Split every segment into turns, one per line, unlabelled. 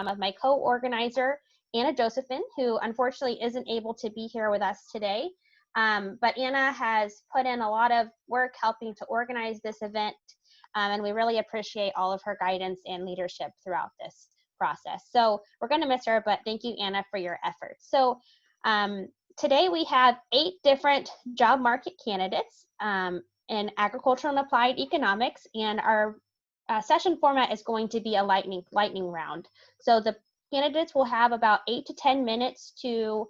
of my co-organizer, Anna Josephine, who unfortunately isn't able to be here with us today. But Anna has put in a lot of work helping to organize this event, and we really appreciate all of her guidance and leadership throughout this process. So we're going to miss her, but thank you, Anna, for your efforts. So today we have 8 different job market candidates in agricultural and applied economics, and our session format is going to be a lightning round. So the candidates will have about 8 to 10 minutes to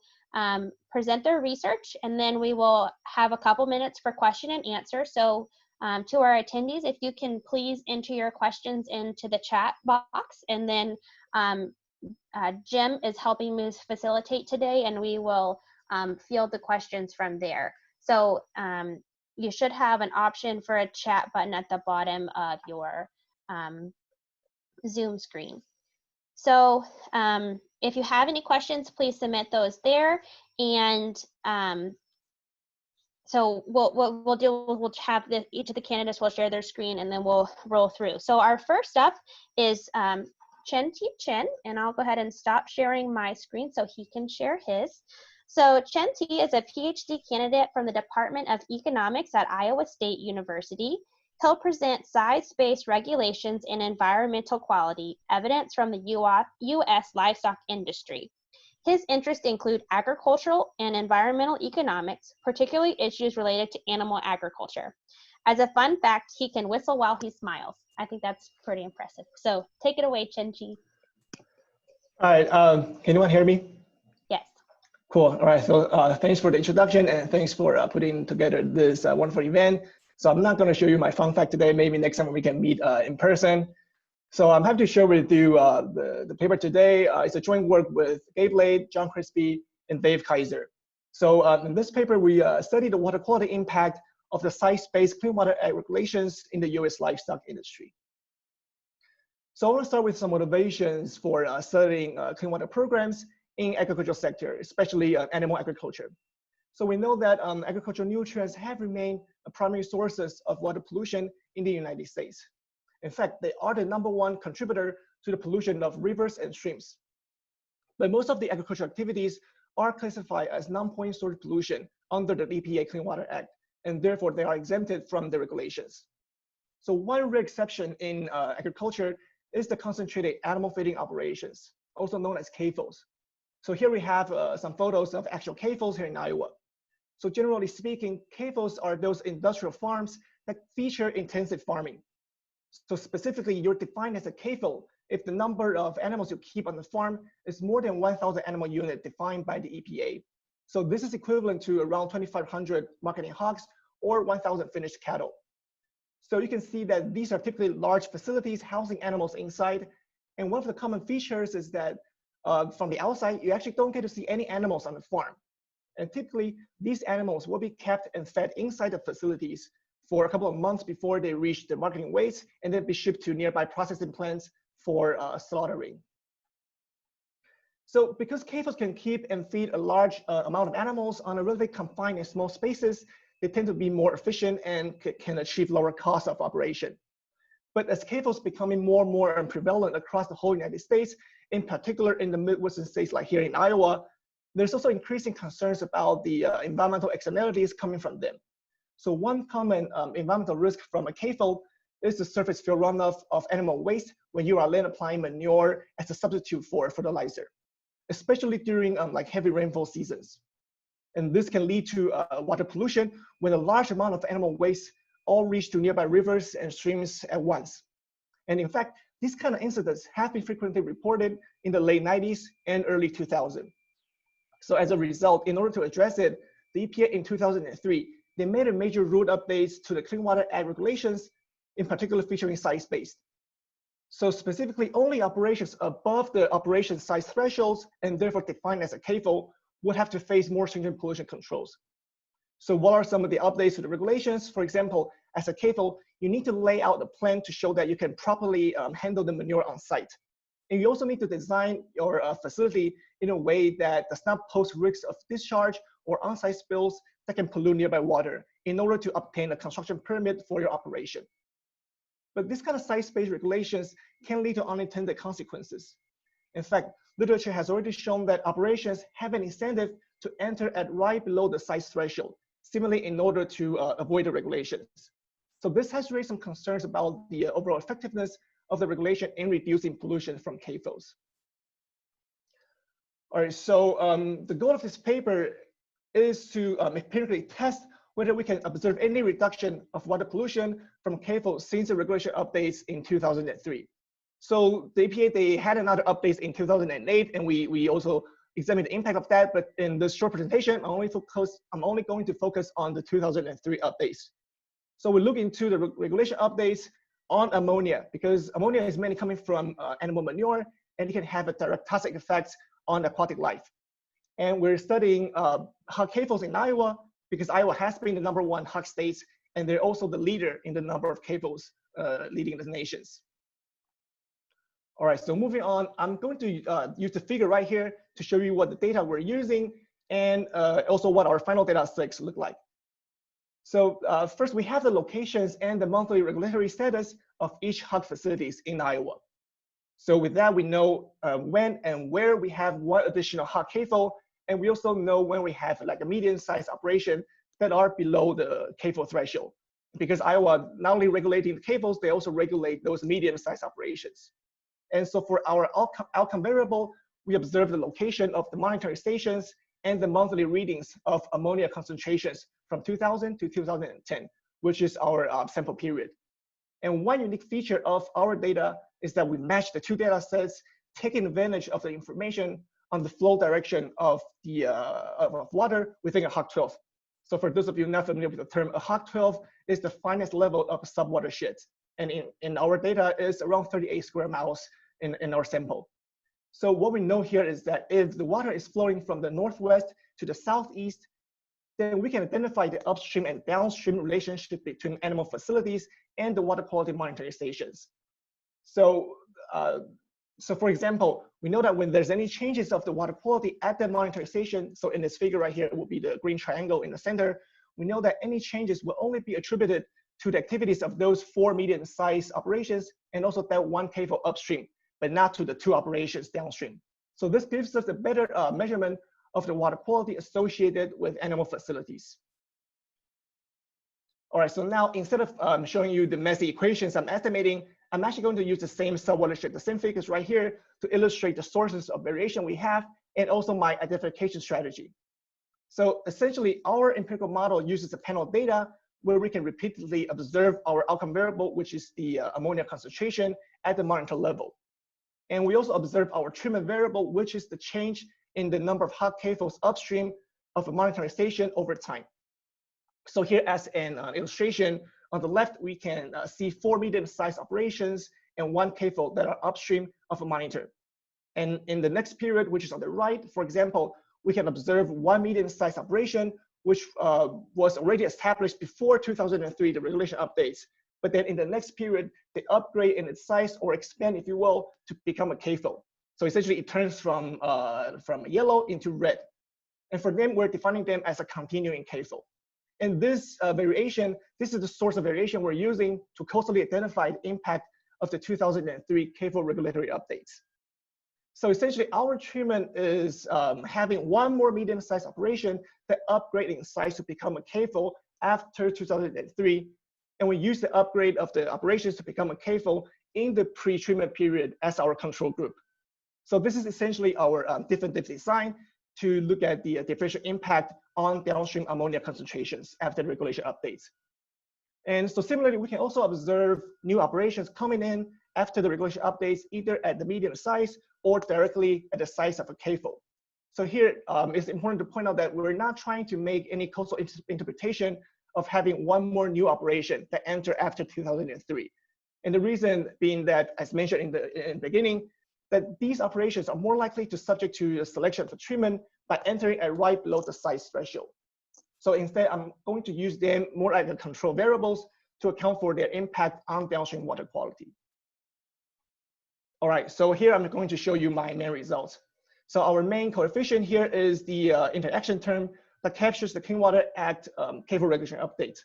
present their research, and then we will have a couple minutes for question and answer. So to our attendees, if you can please enter your questions into the chat box, and then Jim is helping me facilitate today, and we will field the questions from there. So you should have an option for a chat button at the bottom of your Zoom screen. So if you have any questions, please submit those there. And so we'll have each of the candidates will share their screen, and then we'll roll through. So our first up is Chen-Ti Chen, and I'll go ahead and stop sharing my screen so he can share his. So Chen-Ti is a PhD candidate from the Department of Economics at Iowa State University. He'll present size-based regulations in environmental quality, evidence from the U.S. livestock industry. His interests include agricultural and environmental economics, particularly issues related to animal agriculture. As a fun fact, he can whistle while he smiles. I think that's pretty impressive. So take it away, Chen-Ti.
All right, can anyone hear me?
Yes.
Cool, all right, so thanks for the introduction, and thanks for putting together this wonderful event. So I'm not gonna show you my fun fact today, maybe next time we can meet in person. So I'm happy to share with you the paper today. It's a joint work with Gabe Lade, John Crispy, and Dave Kaiser. So in this paper, we studied the water quality impact of the size-based clean water act regulations in the US livestock industry. So I want to start with some motivations for studying clean water programs in agricultural sector, especially animal agriculture. So we know that agricultural nutrients have remained primary sources of water pollution in the United States. In fact, they are the #1 contributor to the pollution of rivers and streams. But most of the agricultural activities are classified as non-point source pollution under the EPA Clean Water Act, and therefore they are exempted from the regulations. So one rare exception in agriculture is the concentrated animal feeding operations, also known as CAFOs. So here we have some photos of actual CAFOs here in Iowa. So generally speaking, CAFOs are those industrial farms that feature intensive farming. So specifically, you're defined as a CAFO if the number of animals you keep on the farm is more than 1,000 animal units defined by the EPA. So this is equivalent to around 2,500 marketing hogs or 1,000 finished cattle. So you can see that these are typically large facilities housing animals inside. And one of the common features is that from the outside, you actually don't get to see any animals on the farm. And typically, these animals will be kept and fed inside the facilities for a couple of months before they reach the marketing weights, and then be shipped to nearby processing plants for slaughtering. So because CAFOs can keep and feed a large amount of animals on a relatively confined and small spaces, they tend to be more efficient and can achieve lower costs of operation. But as CAFOs becoming more and more prevalent across the whole United States, in particular in the Midwestern states like here in Iowa, there's also increasing concerns about the environmental externalities coming from them. So one common environmental risk from a CAFO is the surface field runoff of animal waste when you are then applying manure as a substitute for fertilizer, especially during like heavy rainfall seasons. And this can lead to water pollution when a large amount of animal waste all reach to nearby rivers and streams at once. And in fact, these kind of incidents have been frequently reported in the late 90s and early 2000s. So as a result, in order to address it, the EPA in 2003, they made a major rule updates to the Clean Water Act regulations, in particular featuring size-based. So specifically, only operations above the operation size thresholds, and therefore defined as a CAFO, would have to face more stringent pollution controls. So what are some of the updates to the regulations? For example, as a CAFO, you need to lay out a plan to show that you can properly handle the manure on site. And you also need to design your facility in a way that does not pose risks of discharge or on-site spills that can pollute nearby water in order to obtain a construction permit for your operation. But this kind of size-based regulations can lead to unintended consequences. In fact, literature has already shown that operations have an incentive to enter at right below the size threshold, similarly in order to avoid the regulations. So this has raised some concerns about the overall effectiveness of the regulation in reducing pollution from CAFOs. All right, so the goal of this paper is to empirically test whether we can observe any reduction of water pollution from CAFO since the regulation updates in 2003. So the EPA, they had another updates in 2008, and we also examined the impact of that. But in this short presentation, I'm only going to focus on the 2003 updates. So we look into the regulation updates on ammonia, because ammonia is mainly coming from animal manure, and it can have a direct toxic effect on aquatic life. And we're studying hog CAFOs in Iowa, because Iowa has been the #1 hog state, and they're also the leader in the number of CAFOs leading the nations. All right, so moving on, I'm going to use the figure right here to show you what the data we're using, and also what our final data sets look like. So first, we have the locations and the monthly regulatory status of each hog facilities in Iowa. So with that, we know when and where we have one additional hog CAFO, and we also know when we have like a medium-sized operation that are below the CAFO threshold. Because Iowa not only regulating the CAFOs, they also regulate those medium-sized operations. And so for our outcome variable, we observe the location of the monitoring stations and the monthly readings of ammonia concentrations from 2000 to 2010, which is our sample period. And one unique feature of our data is that we match the two data sets, taking advantage of the information on the flow direction of the of water within a hog 12. So for those of you not familiar with the term, a hog 12 is the finest level of subwatershed. And in our data is around 38 square miles in our sample. So what we know here is that if the water is flowing from the northwest to the southeast, then we can identify the upstream and downstream relationship between animal facilities and the water quality monitoring stations. So, so for example, we know that when there's any changes of the water quality at the monitoring station, so in this figure right here, it will be the green triangle in the center, we know that any changes will only be attributed to the activities of those 4 medium-sized operations and also that 1 CAFO upstream, but not to the 2 operations downstream. So this gives us a better measurement of the water quality associated with animal facilities. All right, so now instead of showing you the messy equations I'm estimating, I'm actually going to use the same subwatershed, the same figures right here to illustrate the sources of variation we have and also my identification strategy. So essentially, our empirical model uses a panel of data where we can repeatedly observe our outcome variable, which is the ammonia concentration at the monitor level. And we also observe our treatment variable, which is the change in the number of hog CAFOs upstream of a monitoring station over time. So here as an illustration, on the left, we can see 4 medium-sized operations and 1 CAFO that are upstream of a monitor. And in the next period, which is on the right, for example, we can observe 1 medium-sized operation, which was already established before 2003, the regulation updates. But then in the next period, they upgrade in its size or expand, if you will, to become a CAFO. So essentially, it turns from yellow into red. And for them, we're defining them as a continuing CAFO. And this variation, this is the source of variation we're using to causally identify the impact of the 2003 CAFO regulatory updates. So essentially, our treatment is having 1 more medium-sized operation that upgrade in size to become a CAFO after 2003. And we use the upgrade of the operations to become a CAFO in the pre-treatment period as our control group. So this is essentially our definitive design to look at the differential impact on downstream ammonia concentrations after the regulation updates. And so similarly, we can also observe new operations coming in after the regulation updates, either at the medium size or directly at the size of a CAFO. So here, it's important to point out that we're not trying to make any causal interpretation of having 1 more new operation that enter after 2003. And the reason being that, as mentioned in the beginning, that these operations are more likely to subject to the selection for treatment by entering at right below the size threshold. So instead, I'm going to use them more like the control variables to account for their impact on downstream water quality. All right, so here I'm going to show you my main results. So our main coefficient here is the interaction term that captures the Clean Water Act CAFO regulation update.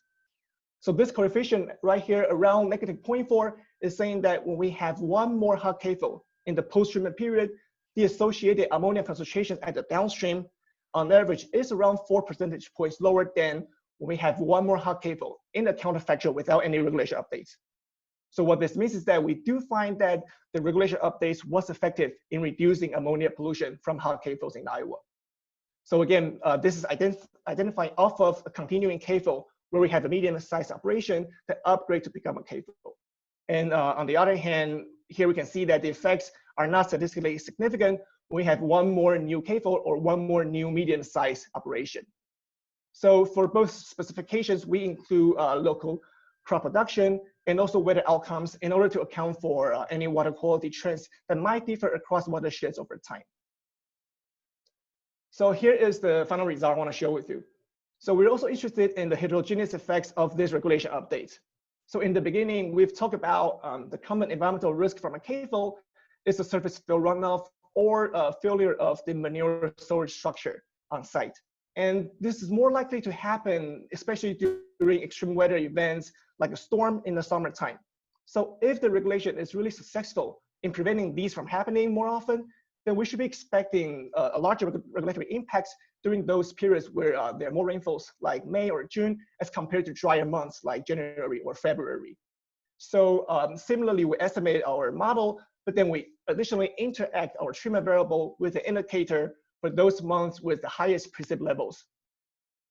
So this coefficient right here around -0.4 is saying that when we have 1 more hog CAFO in the post-treatment period, the associated ammonia concentration at the downstream on average is around 4 percentage points lower than when we have one more hot cathode in the counterfactual without any regulation updates. So what this means is that we do find that the regulation updates was effective in reducing ammonia pollution from hot cathodes in Iowa. So again, this is identifying off of a continuing cathode where we have a medium-sized operation that upgrade to become a cathode. And on the other hand, here we can see that the effects are not statistically significant when we have one more new cathode or one more new medium-sized operation. So for both specifications, we include local crop production and also weather outcomes in order to account for any water quality trends that might differ across watersheds over time. So here is the final result I want to share with you. So we're also interested in the heterogeneous effects of this regulation update. So in the beginning, we've talked about the common environmental risk from a cathode is the surface fill runoff or failure of the manure storage structure on site. And this is more likely to happen, especially during extreme weather events like a storm in the summertime. So if the regulation is really successful in preventing these from happening more often, then we should be expecting a larger regulatory impacts during those periods where there are more rainfalls like May or June as compared to drier months like January or February. So similarly, we estimate our model, but then we additionally interact our treatment variable with the indicator for those months with the highest precip levels.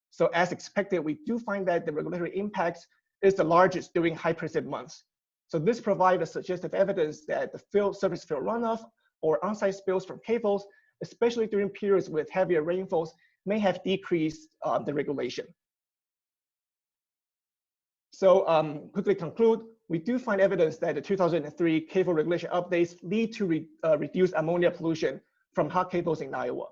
So as expected, we do find that the regulatory impacts is the largest during high precip months. So this provides a suggestive evidence that the surface fill runoff or on-site spills from cathodes, especially during periods with heavier rainfalls, may have decreased the regulation. So quickly conclude, we do find evidence that the 2003 cathode regulation updates lead to reduced ammonia pollution from hot cathodes in Iowa.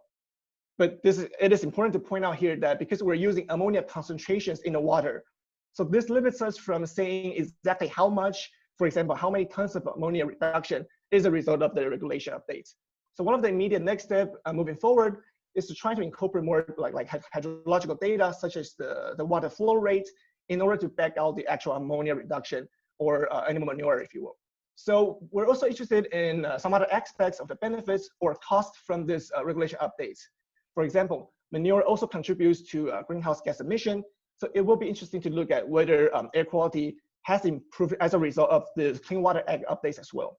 But it is important to point out here that because we're using ammonia concentrations in the water, so this limits us from saying exactly how much, for example, how many tons of ammonia reduction is a result of the regulation updates. So one of the immediate next step moving forward is to try to incorporate more like hydrological data, such as the water flow rate, in order to back out the actual ammonia reduction or animal manure, if you will. So we're also interested in some other aspects of the benefits or cost from this regulation updates. For example, manure also contributes to greenhouse gas emission. So it will be interesting to look at whether air quality has improved as a result of the Clean Water Act updates as well.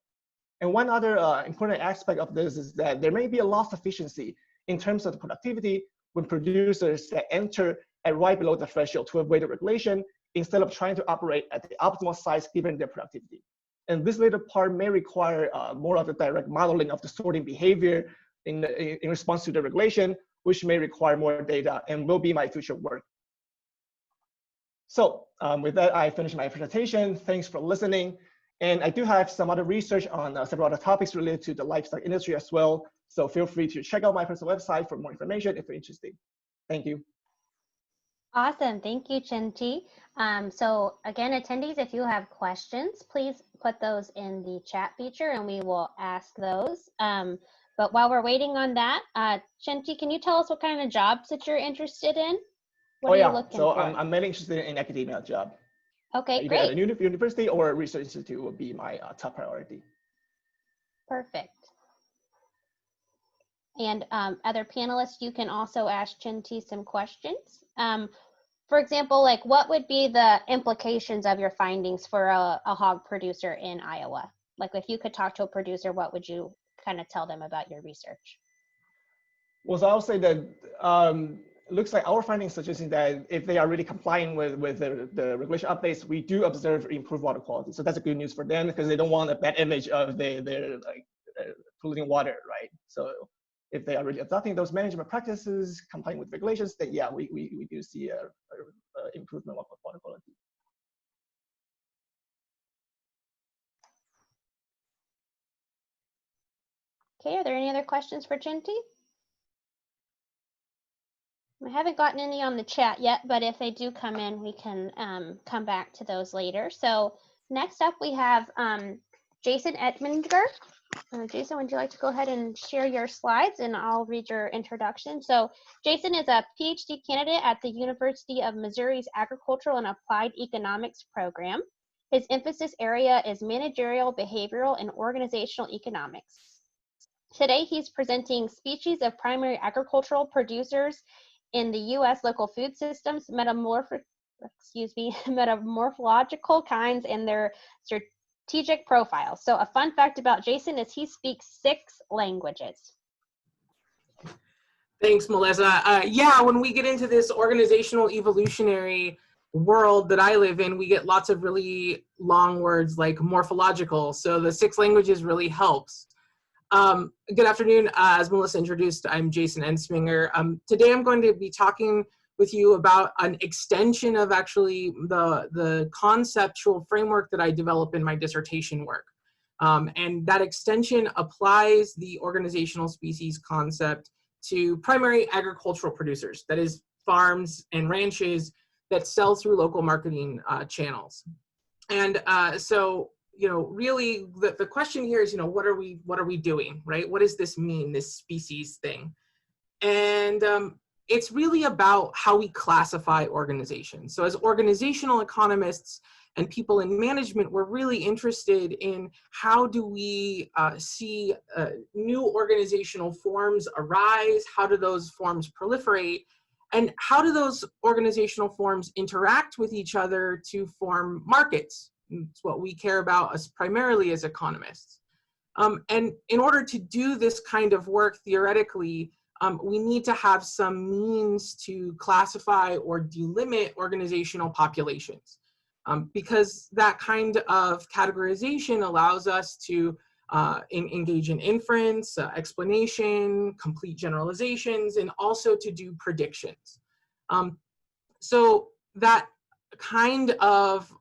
And one other important aspect of this is that there may be a loss of efficiency in terms of the productivity when producers that enter at right below the threshold to avoid the regulation instead of trying to operate at the optimal size given their productivity. And this later part may require more of the direct modeling of the sorting behavior in response to the regulation, which may require more data and will be my future work. So with that, I finished my presentation. Thanks for listening. And I do have some other research on several other topics related to the livestock industry as well. So feel free to check out my personal website for more information if you're interested. Thank you.
Awesome. Thank you, Chen-Chi. So again, attendees, if you have questions, please put those in the chat feature and we will ask those. But while we're waiting on that, Chen-Chi, can you tell us what kind of jobs that you're interested in? What are you looking for?
I'm mainly interested in academia job.
Okay,
either
great.
at a university or a research institute would be my top priority.
Perfect. And other panelists, you can also ask Chen-Chi some questions. For example, like what would be the implications of your findings for a hog producer in Iowa? Like if you could talk to a producer, what would you kind of tell them about your research?
Well, so I'll say that it looks like our findings suggesting that if they are really complying with the regulation updates, we do observe improved water quality. So that's a good news for them because they don't want a bad image of their like polluting water, right? So if they are really adopting those management practices, complying with regulations, then yeah, we do see a improvement of water quality.
Okay, are there any other questions for Chen-Chi? I haven't gotten any on the chat yet, but if they do come in, we can come back to those later. So next up, we have Jason Edmundger. Jason, would you like to go ahead and share your slides and I'll read your introduction? So Jason is a PhD candidate at the University of Missouri's Agricultural and Applied Economics program. His emphasis area is managerial, behavioral, and organizational economics. Today, he's presenting Species of Primary Agricultural Producers in the U.S. Local Food Systems, Metamorphological Kinds and Their Strategic Profiles. So a fun fact about Jason is he speaks 6 languages.
Thanks, Melissa. Yeah, when we get into this organizational evolutionary world that I live in, we get lots of really long words like morphological. So the 6 languages really helps. Good afternoon. As Melissa introduced, I'm Jason Ensminger. Today I'm going to be talking with you about an extension of actually the conceptual framework that I developed in my dissertation work. And that extension applies the organizational species concept to primary agricultural producers, that is farms and ranches that sell through local marketing channels. And so, really the question here is, what are we doing, right? What does this mean, this species thing? And it's really about how we classify organizations. So as organizational economists and people in management, we're really interested in how do we see new organizational forms arise, how do those forms proliferate, and how do those organizational forms interact with each other to form markets? It's what we care about primarily as economists. And in order to do this kind of work theoretically, we need to have some means to classify or delimit organizational populations. Because that kind of categorization allows us to engage in inference, explanation, complete generalizations, and also to do predictions. So that kind of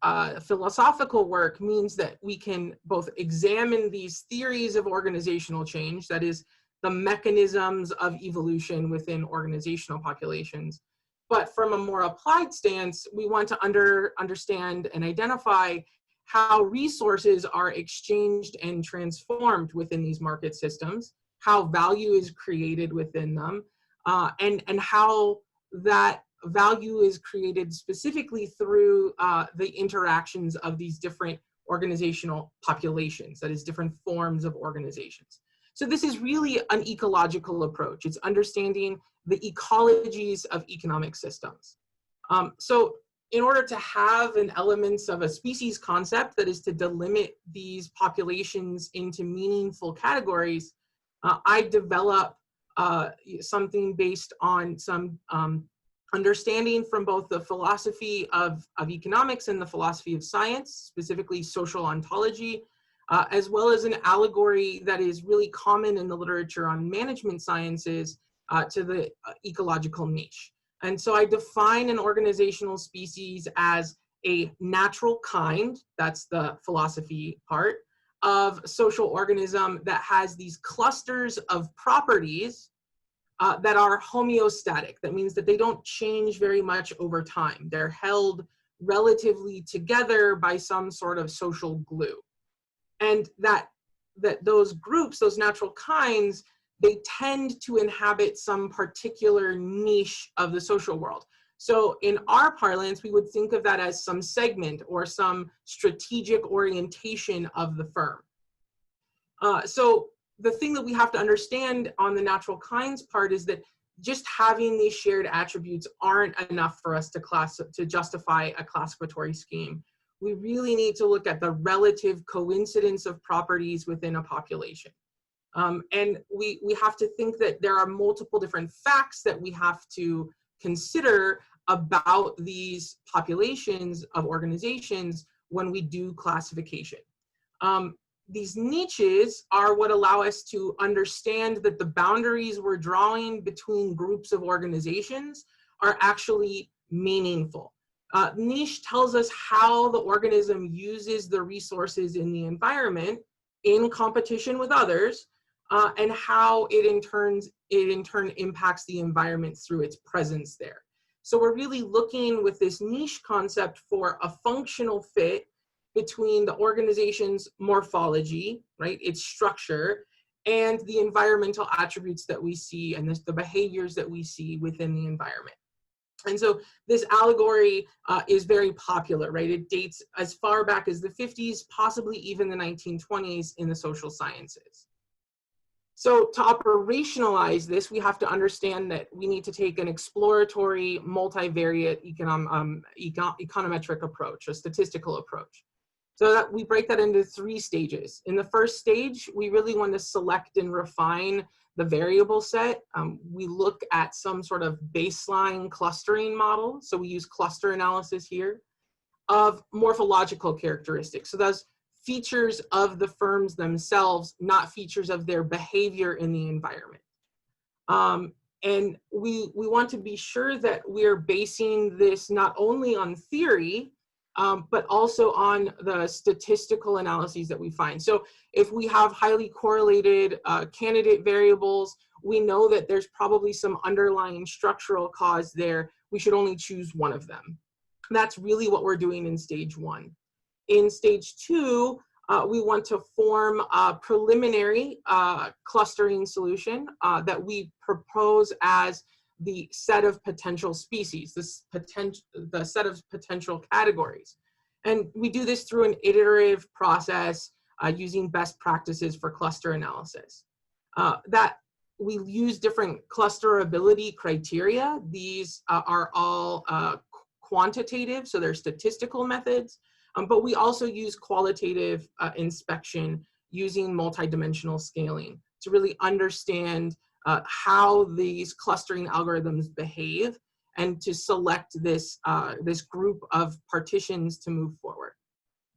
philosophical work means that we can both examine these theories of organizational change, that is, the mechanisms of evolution within organizational populations. But from a more applied stance, we want to understand and identify how resources are exchanged and transformed within these market systems, how value is created within them, and how that value is created specifically through the interactions of these different organizational populations, that is, different forms of organizations. So this is really an ecological approach. It's understanding the ecologies of economic systems. So in order to have an elements of a species concept, that is to delimit these populations into meaningful categories, I develop something based on some understanding from both the philosophy of economics and the philosophy of science, specifically social ontology, as well as an allegory that is really common in the literature on management sciences to the ecological niche. And so I define an organizational species as a natural kind, that's the philosophy part, of social organism that has these clusters of properties that are homeostatic. That means that they don't change very much over time. They're held relatively together by some sort of social glue. And that those groups, those natural kinds, they tend to inhabit some particular niche of the social world. So in our parlance, we would think of that as some segment or some strategic orientation of the firm. So the thing that we have to understand on the natural kinds part is that just having these shared attributes aren't enough for us to justify a classificatory scheme. We really need to look at the relative coincidence of properties within a population. And we have to think that there are multiple different facts that we have to consider about these populations of organizations when we do classification. These niches are what allow us to understand that the boundaries we're drawing between groups of organizations are actually meaningful. Niche tells us how the organism uses the resources in the environment in competition with others, and how it in turn impacts the environment through its presence there. So we're really looking with this niche concept for a functional fit between the organization's morphology, right, its structure, and the environmental attributes that we see and the behaviors that we see within the environment. And so this allegory is very popular, right? It dates as far back as the 50s, possibly even the 1920s in the social sciences. So to operationalize this, we have to understand that we need to take an exploratory, multivariate econometric approach, a statistical approach. So that we break that into 3 stages. In the first stage, we really want to select and refine the variable set. We look at some sort of baseline clustering model. So we use cluster analysis here of morphological characteristics. So those features of the firms themselves, not features of their behavior in the environment. And we want to be sure that we're basing this not only on theory, but also on the statistical analyses that we find. So if we have highly correlated candidate variables, we know that there's probably some underlying structural cause there. We should only choose one of them. That's really what we're doing in stage 1. In stage 2, we want to form a preliminary clustering solution that we propose as the set of potential species, the set of potential categories. And we do this through an iterative process using best practices for cluster analysis. That we use different clusterability criteria. These are all quantitative, so they're statistical methods, but we also use qualitative inspection using multidimensional scaling to really understand how these clustering algorithms behave and to select this, this group of partitions to move forward.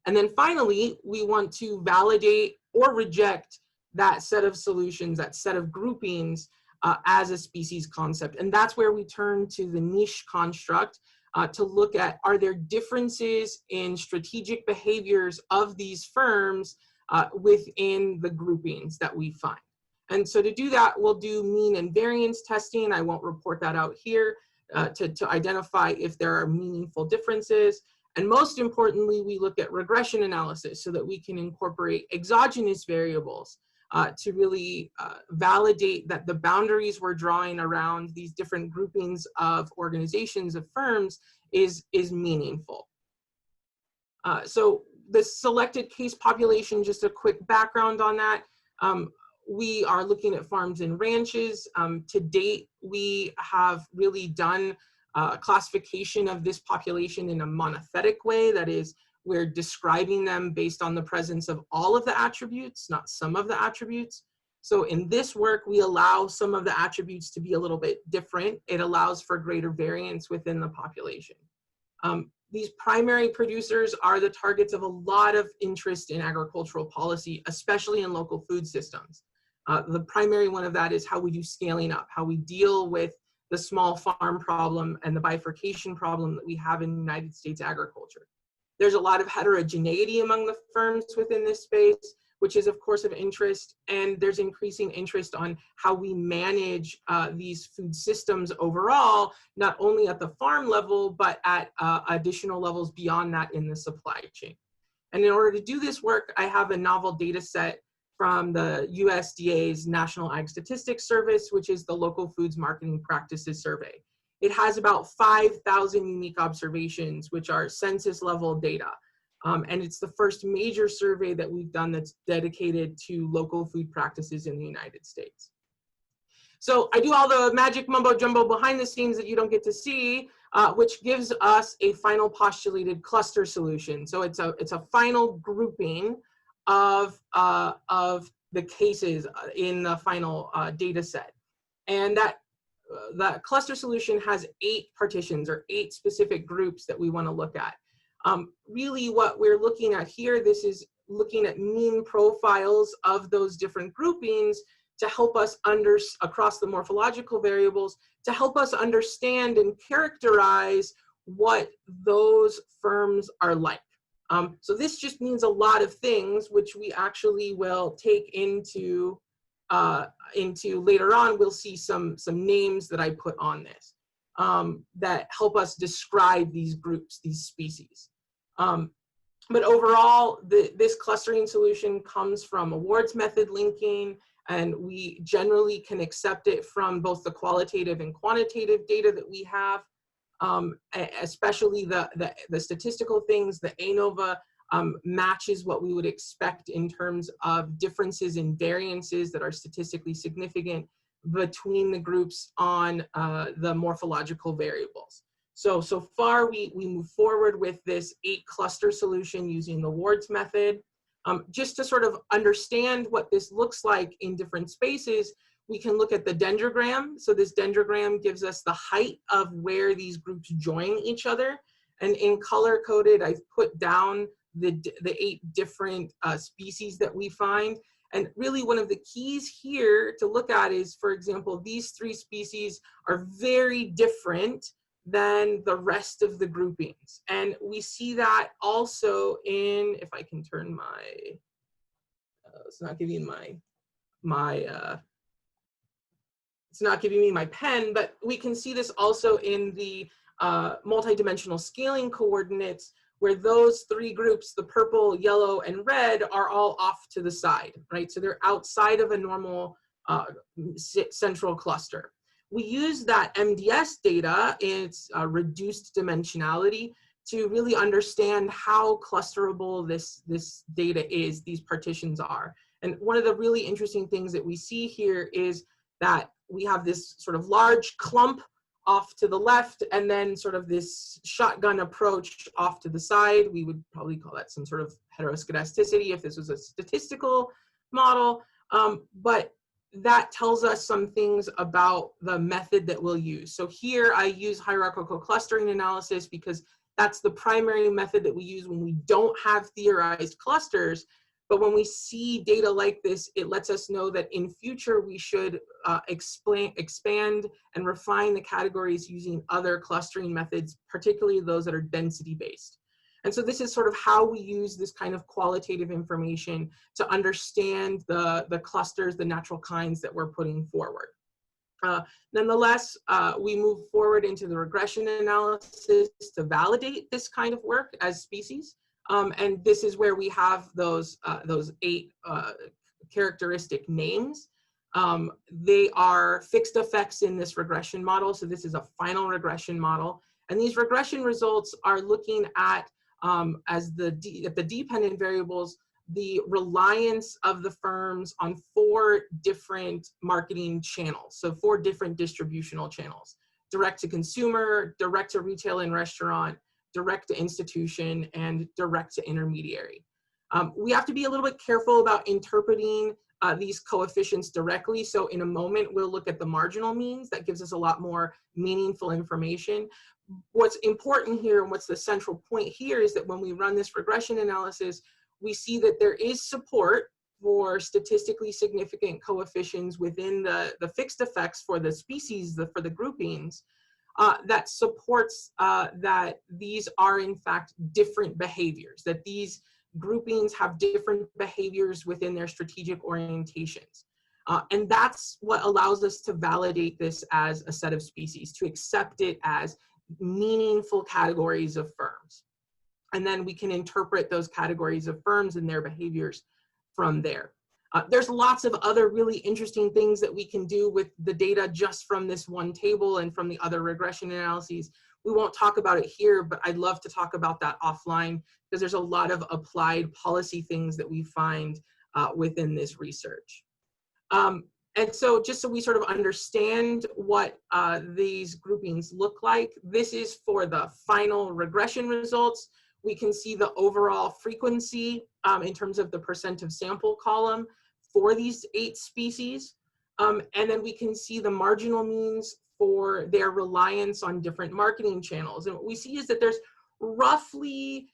And then finally, we want to validate or reject that set of solutions, that set of groupings as a species concept. And that's where we turn to the niche construct to look at, are there differences in strategic behaviors of these firms within the groupings that we find. And so to do that, we'll do mean and variance testing. I won't report that out here to identify if there are meaningful differences. And most importantly, we look at regression analysis so that we can incorporate exogenous variables to really validate that the boundaries we're drawing around these different groupings of organizations, of firms, is meaningful. So the selected case population, just a quick background on that. We are looking at farms and ranches. To date, we have really done classification of this population in a monothetic way. That is, we're describing them based on the presence of all of the attributes, not some of the attributes. So in this work, we allow some of the attributes to be a little bit different. It allows for greater variance within the population. These primary producers are the targets of a lot of interest in agricultural policy, especially in local food systems. The primary one of that is how we do scaling up, how we deal with the small farm problem and the bifurcation problem that we have in United States agriculture. There's a lot of heterogeneity among the firms within this space, which is of course of interest, and there's increasing interest on how we manage these food systems overall, not only at the farm level, but at additional levels beyond that in the supply chain. And in order to do this work, I have a novel data set from the USDA's National Ag Statistics Service, which is the Local Foods Marketing Practices Survey. It has about 5,000 unique observations, which are census level data. And it's the first major survey that we've done that's dedicated to local food practices in the United States. So I do all the magic mumbo jumbo behind the scenes that you don't get to see, which gives us a final postulated cluster solution. So it's a final grouping of the cases in the final data set. And that cluster solution has 8 partitions or 8 specific groups that we want to look at. Really what we're looking at here, this is looking at mean profiles of those different groupings to help us across the morphological variables, to help us understand and characterize what those firms are like. So this just means a lot of things, which we actually will take into later on. We'll see some names that I put on this that help us describe these groups, these species. But overall, this clustering solution comes from awards method linking, and we generally can accept it from both the qualitative and quantitative data that we have, especially the statistical things. The ANOVA matches what we would expect in terms of differences in variances that are statistically significant between the groups on the morphological variables. So far we move forward with this 8 cluster solution using the Ward's method. Just to sort of understand what this looks like in different spaces, we can look at the dendrogram. So this dendrogram gives us the height of where these groups join each other. And in color coded, I've put down the 8 different species that we find. And really one of the keys here to look at is, for example, these 3 species are very different than the rest of the groupings. And we see that also in, if I can turn my, it's not giving it's not giving me my pen, but we can see this also in the multidimensional scaling coordinates, where those 3 groups, the purple, yellow, and red, are all off to the side, right? So they're outside of a normal central cluster. We use that MDS data in its reduced dimensionality to really understand how clusterable this data is, these partitions are. And one of the really interesting things that we see here is that we have this sort of large clump off to the left, and then sort of this shotgun approach off to the side. We would probably call that some sort of heteroscedasticity if this was a statistical model. But that tells us some things about the method that we'll use. So here I use hierarchical clustering analysis because that's the primary method that we use when we don't have theorized clusters. But when we see data like this, it lets us know that in future we should expand and refine the categories using other clustering methods, particularly those that are density based. And so this is sort of how we use this kind of qualitative information to understand the clusters, the natural kinds that we're putting forward. Nonetheless, we move forward into the regression analysis to validate this kind of work as species. And this is where we have those 8 characteristic names. They are fixed effects in this regression model. So this is a final regression model. And these regression results are looking at, as the dependent variables, the reliance of the firms on 4 different marketing channels. So 4 different distributional channels: direct to consumer, direct to retail and restaurant, direct to institution, and direct to intermediary. We have to be a little bit careful about interpreting these coefficients directly. So in a moment, we'll look at the marginal means. That gives us a lot more meaningful information. What's important here, and what's the central point here, is that when we run this regression analysis, we see that there is support for statistically significant coefficients within the fixed effects for the species, for the groupings, that supports that these are in fact different behaviors, that these groupings have different behaviors within their strategic orientations. And that's what allows us to validate this as a set of species, to accept it as meaningful categories of firms. And then we can interpret those categories of firms and their behaviors from there. There's lots of other really interesting things that we can do with the data just from this one table and from the other regression analyses. We won't talk about it here, but I'd love to talk about that offline, because there's a lot of applied policy things that we find within this research. And so just so we sort of understand what these groupings look like, this is for the final regression results. We can see the overall frequency in terms of the percent of sample column for these 8 species. And then we can see the marginal means for their reliance on different marketing channels. And what we see is that there's roughly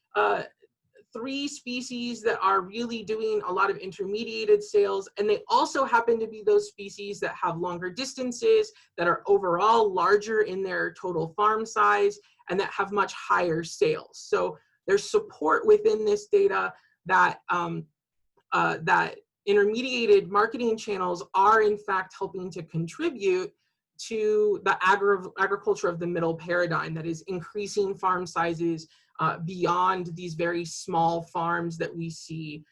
3 species that are really doing a lot of intermediated sales, and they also happen to be those species that have longer distances, that are overall larger in their total farm size, and that have much higher sales. So there's support within this data that that intermediated marketing channels are in fact helping to contribute to the agriculture of the middle paradigm, that is increasing farm sizes beyond these very small farms that we see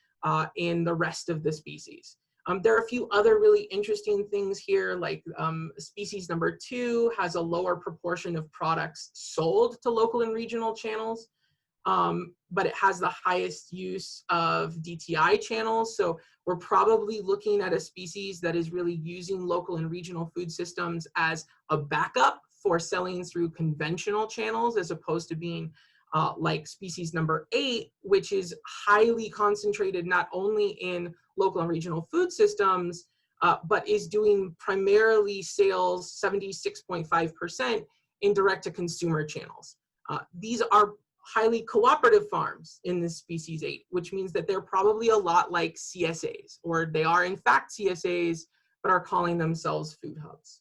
in the rest of the species. There are a few other really interesting things here, like species number 2 has a lower proportion of products sold to local and regional channels. but it has the highest use of DTI channels. So we're probably looking at a species that is really using local and regional food systems as a backup for selling through conventional channels, as opposed to being like species number 8, which is highly concentrated not only in local and regional food systems, but is doing primarily sales 76.5% in direct-to-consumer channels. These are highly cooperative farms in this species 8, which means that they're probably a lot like CSAs, or they are in fact CSAs, but are calling themselves food hubs.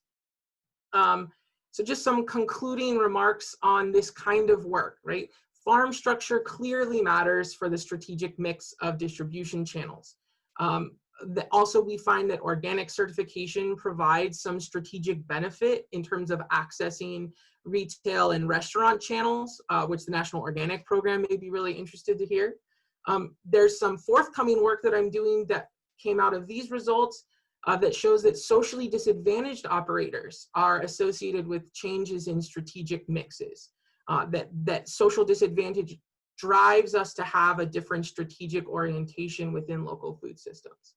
So just some concluding remarks on this kind of work, right? Farm structure clearly matters for the strategic mix of distribution channels. Also, we find that organic certification provides some strategic benefit in terms of accessing retail and restaurant channels, which the National Organic Program may be really interested to hear. There's some forthcoming work that I'm doing that came out of these results that shows that socially disadvantaged operators are associated with changes in strategic mixes, that social disadvantage drives us to have a different strategic orientation within local food systems.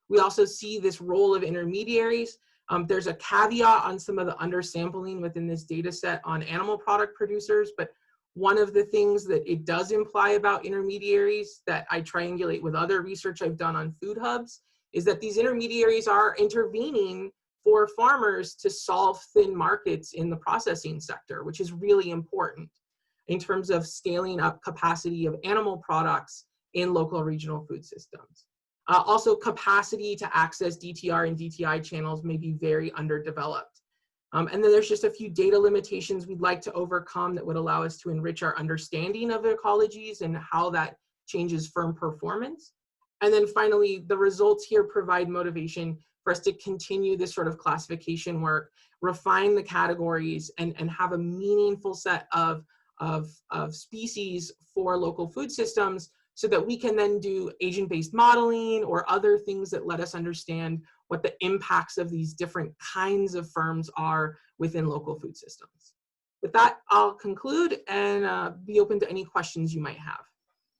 We also see this role of intermediaries. There's a caveat on some of the undersampling within this data set on animal product producers, but one of the things that it does imply about intermediaries that I triangulate with other research I've done on food hubs is that these intermediaries are intervening for farmers to solve thin markets in the processing sector, which is really important in terms of scaling up capacity of animal products in local regional food systems. Also, capacity to access DTR and DTI channels may be very underdeveloped. And then there's just a few data limitations we'd like to overcome that would allow us to enrich our understanding of ecologies and how that changes firm performance. And then finally, the results here provide motivation for us to continue this sort of classification work, refine the categories, and have a meaningful set of species for local food systems, so that we can then do agent-based modeling or other things that let us understand what the impacts of these different kinds of firms are within local food systems. With that, I'll conclude and be open to any questions you might have.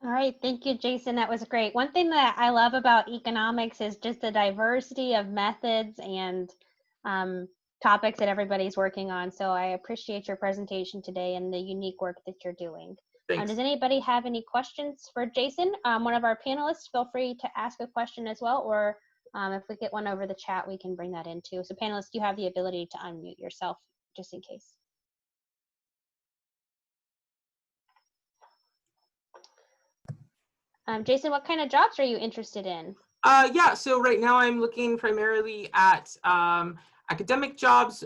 All right, thank you, Jason. That was great. One thing that I love about economics is just the diversity of methods and topics that everybody's working on. So I appreciate your presentation today and the unique work that you're doing. Does anybody have any questions for Jason? One of our panelists, feel free to ask a question as well, or if we get one over the chat, we can bring that in too. So panelists, you have the ability to unmute yourself just in case. Jason, what kind of jobs are you interested in?
Yeah, so right now I'm looking primarily at academic jobs,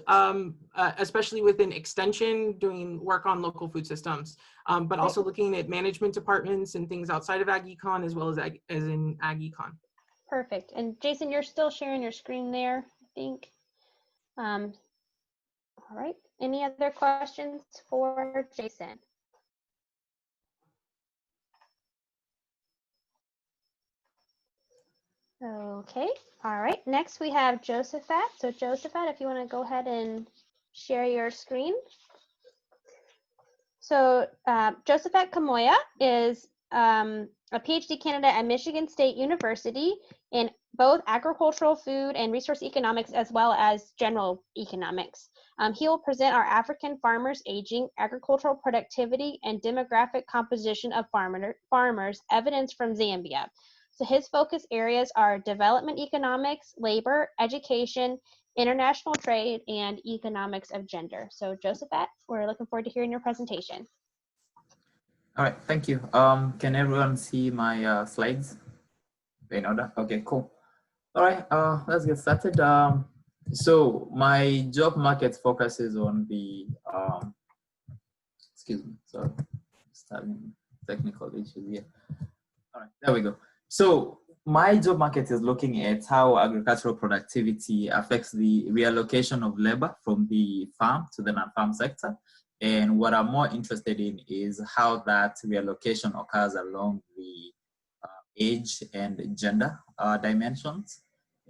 especially within extension, doing work on local food systems, but also looking at management departments and things outside of Ag Econ as well as in Ag Econ.
Perfect. And Jason, you're still sharing your screen there, I think. All right. Any other questions for Jason? Okay, all right. Next we have Josephat. So Josephat, if you want to go ahead and share your screen. So Josephat Camoya is a PhD candidate at Michigan State University in both agricultural, food, and resource economics, as well as general economics. He will present our African farmers aging, agricultural productivity, and demographic composition of farmers, evidence from Zambia. So his focus areas are development economics, labor, education, international trade, and economics of gender. So Josephat, we're looking forward to hearing your presentation.
All right, thank you. Can everyone see my slides in order? Okay, cool. All right, let's get started. So my job market focuses on the, excuse me, sorry, starting technical issues here. All right, there we go. So my job market is looking at how agricultural productivity affects the reallocation of labor from the farm to the non-farm sector. And what I'm more interested in is how that reallocation occurs along the age and gender dimensions.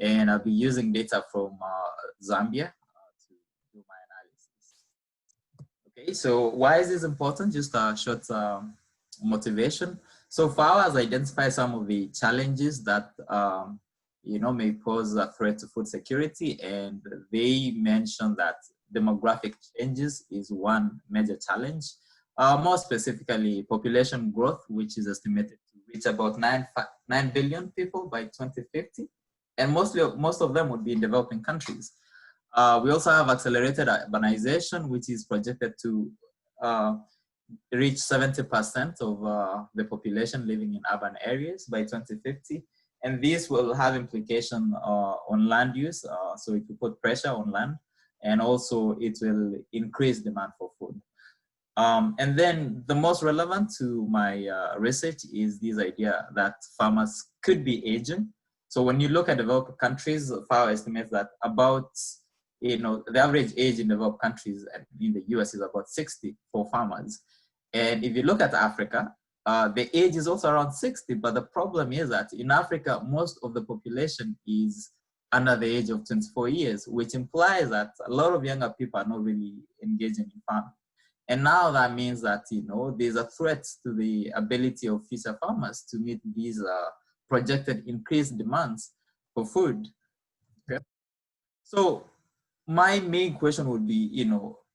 And I'll be using data from Zambia to do my analysis. Okay, so why is this important? Just a short motivation. So FAO has identified some of the challenges that may pose a threat to food security, and they mention that demographic changes is one major challenge. More specifically, population growth, which is estimated to reach about 9 billion people by 2050, and most of them would be in developing countries. We also have accelerated urbanization, which is projected to reach 70% of the population living in urban areas by 2050. And this will have implication on land use, so it will put pressure on land, and also it will increase demand for food. And then the most relevant to my research is this idea that farmers could be aging. So when you look at developed countries, FAO estimates that about, the average age in developed countries in the US is about 60 for farmers. And if you look at Africa, the age is also around 60, but the problem is that in Africa, most of the population is under the age of 24 years, which implies that a lot of younger people are not really engaging in farming. And now that means that, there's a threat to the ability of future farmers to meet these projected increased demands for food. Okay. So my main question would be,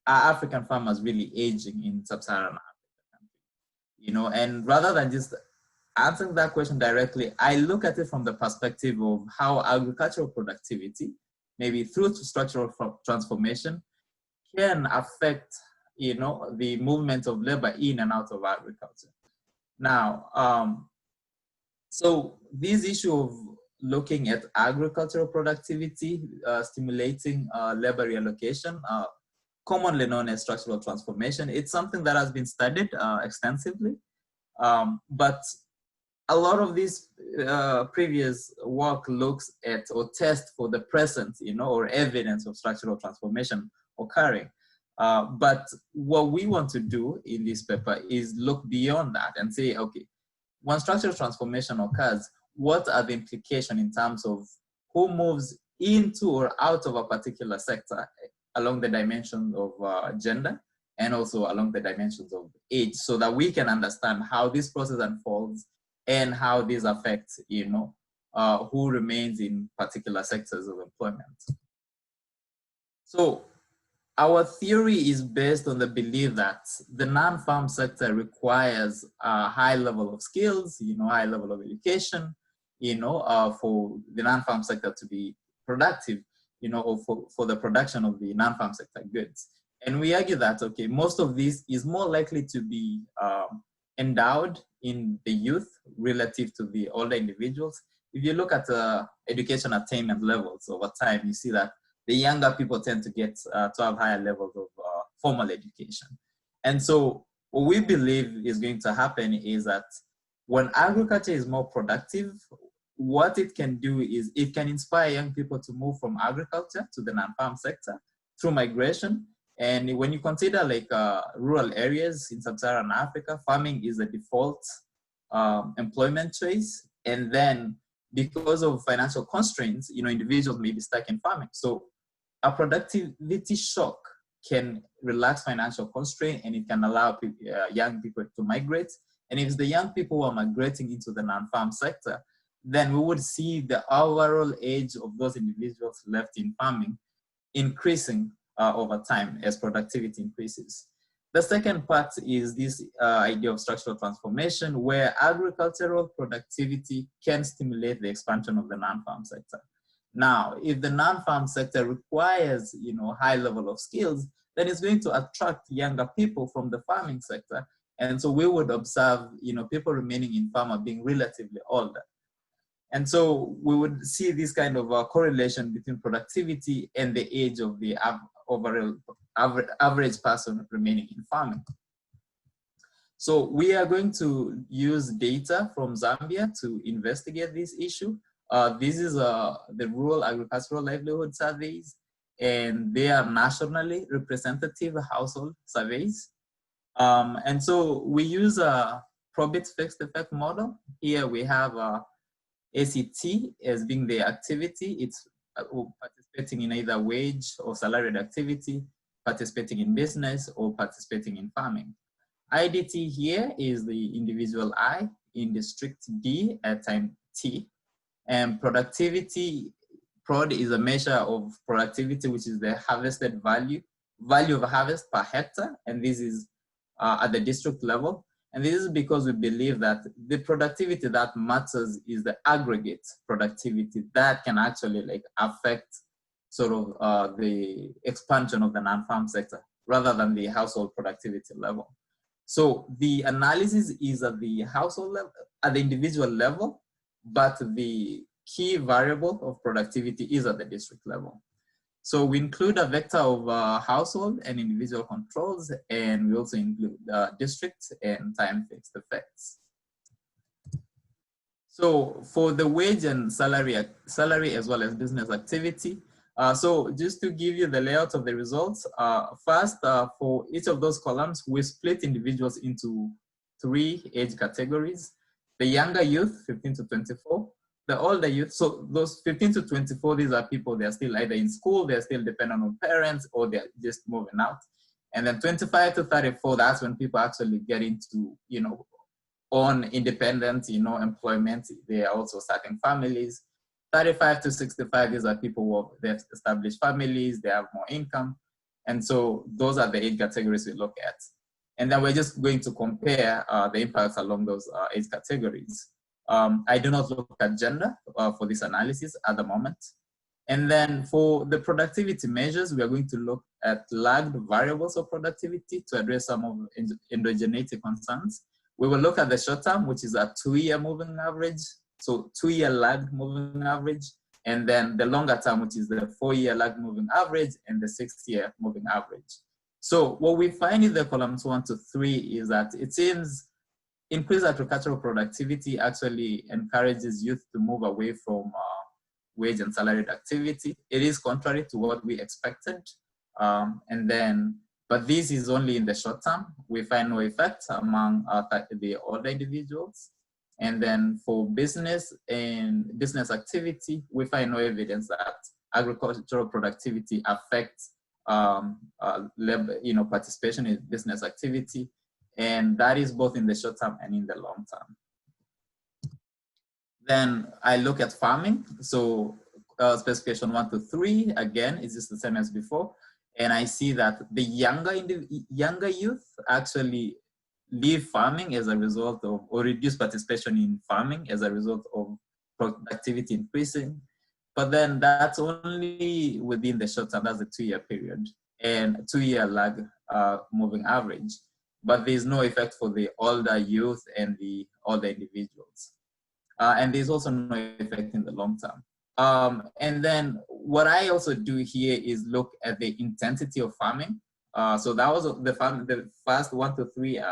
are African farmers really aging in sub-Saharan Africa? And rather than just answering that question directly, I look at it from the perspective of how agricultural productivity, maybe through structural transformation, can affect, the movement of labor in and out of agriculture. Now, so this issue of looking at agricultural productivity, stimulating labor reallocation, commonly known as structural transformation, it's something that has been studied extensively. But a lot of this previous work looks at or tests for the present, or evidence of structural transformation occurring. But what we want to do in this paper is look beyond that and say, okay, when structural transformation occurs, what are the implications in terms of who moves into or out of a particular sector along the dimensions of gender and also along the dimensions of age, so that we can understand how this process unfolds and how this affects, who remains in particular sectors of employment. So our theory is based on the belief that the non-farm sector requires a high level of skills, high level of education, for the non-farm sector to be productive, or for the production of the non-farm sector goods. And we argue that, okay, most of this is more likely to be endowed in the youth relative to the older individuals. If you look at education attainment levels over time, you see that the younger people tend to get to have higher levels of formal education. And so what we believe is going to happen is that when agriculture is more productive, what it can do is it can inspire young people to move from agriculture to the non-farm sector through migration. And when you consider rural areas in sub-Saharan Africa, farming is the default employment choice. And then because of financial constraints, individuals may be stuck in farming. So a productivity shock can relax financial constraint, and it can allow young people to migrate. And if the young people who are migrating into the non-farm sector, then we would see the overall age of those individuals left in farming increasing over time as productivity increases. The second part is this idea of structural transformation, where agricultural productivity can stimulate the expansion of the non-farm sector. Now, if the non-farm sector requires, high level of skills, then it's going to attract younger people from the farming sector. And so we would observe, people remaining in farm are being relatively older. And so we would see this kind of correlation between productivity and the age of the overall average person remaining in farming. So we are going to use data from Zambia to investigate this issue. This is the Rural Agricultural Livelihood Surveys, and they are nationally representative household surveys. And so we use a probit fixed effect model. Here we have ACT as being the activity. It's participating in either wage or salaried activity, participating in business, or participating in farming. IDT here is the individual I in district D at time T. And productivity, prod is a measure of productivity, which is the harvested value of harvest per hectare. And this is at the district level. And this is because we believe that the productivity that matters is the aggregate productivity that can actually like affect sort of the expansion of the non-farm sector rather than the household productivity level. So the analysis is at the household level, at the individual level, but the key variable of productivity is at the district level. So we include a vector of household and individual controls, and we also include districts and time fixed effects. So for the wage and salary as well as business activity, so just to give you the layout of the results, first for each of those columns, we split individuals into 3 age categories. The younger youth, 15 to 24, the older youth, so those 15 to 24, these are people, they're still either in school, they're still dependent on parents, or they're just moving out. And then 25 to 34, that's when people actually get into, you know, on independent, you know, employment. They are also starting families. 35 to 65, these are people who they've established families, they have more income. And so those are the age categories we look at. And then we're just going to compare the impacts along those age categories. I do not look at gender for this analysis at the moment. And then for the productivity measures, we are going to look at lagged variables of productivity to address some of endogeneity concerns. We will look at the short term, which is a 2-year moving average. So 2-year lagged moving average. And then the longer term, which is the 4-year lagged moving average and the 6-year moving average. So what we find in the columns 1 to 3 is that it seems increased agricultural productivity actually encourages youth to move away from wage and salaried activity. It is contrary to what we expected. But this is only in the short term. We find no effect among the older individuals. And then for business and business activity, we find no evidence that agricultural productivity affects participation in business activity. And that is both in the short term and in the long term. Then I look at farming. So specification 1 to 3, again, is just the same as before. And I see that the younger youth actually leave farming as a result of, or reduce participation in farming as a result of productivity increasing. But then that's only within the short term, that's a 2-year period, and 2-year lag moving average. But there's no effect for the older youth and the older individuals. And there's also no effect in the long term. And then what I also do here is look at the intensity of farming. So that was the first 1 to 3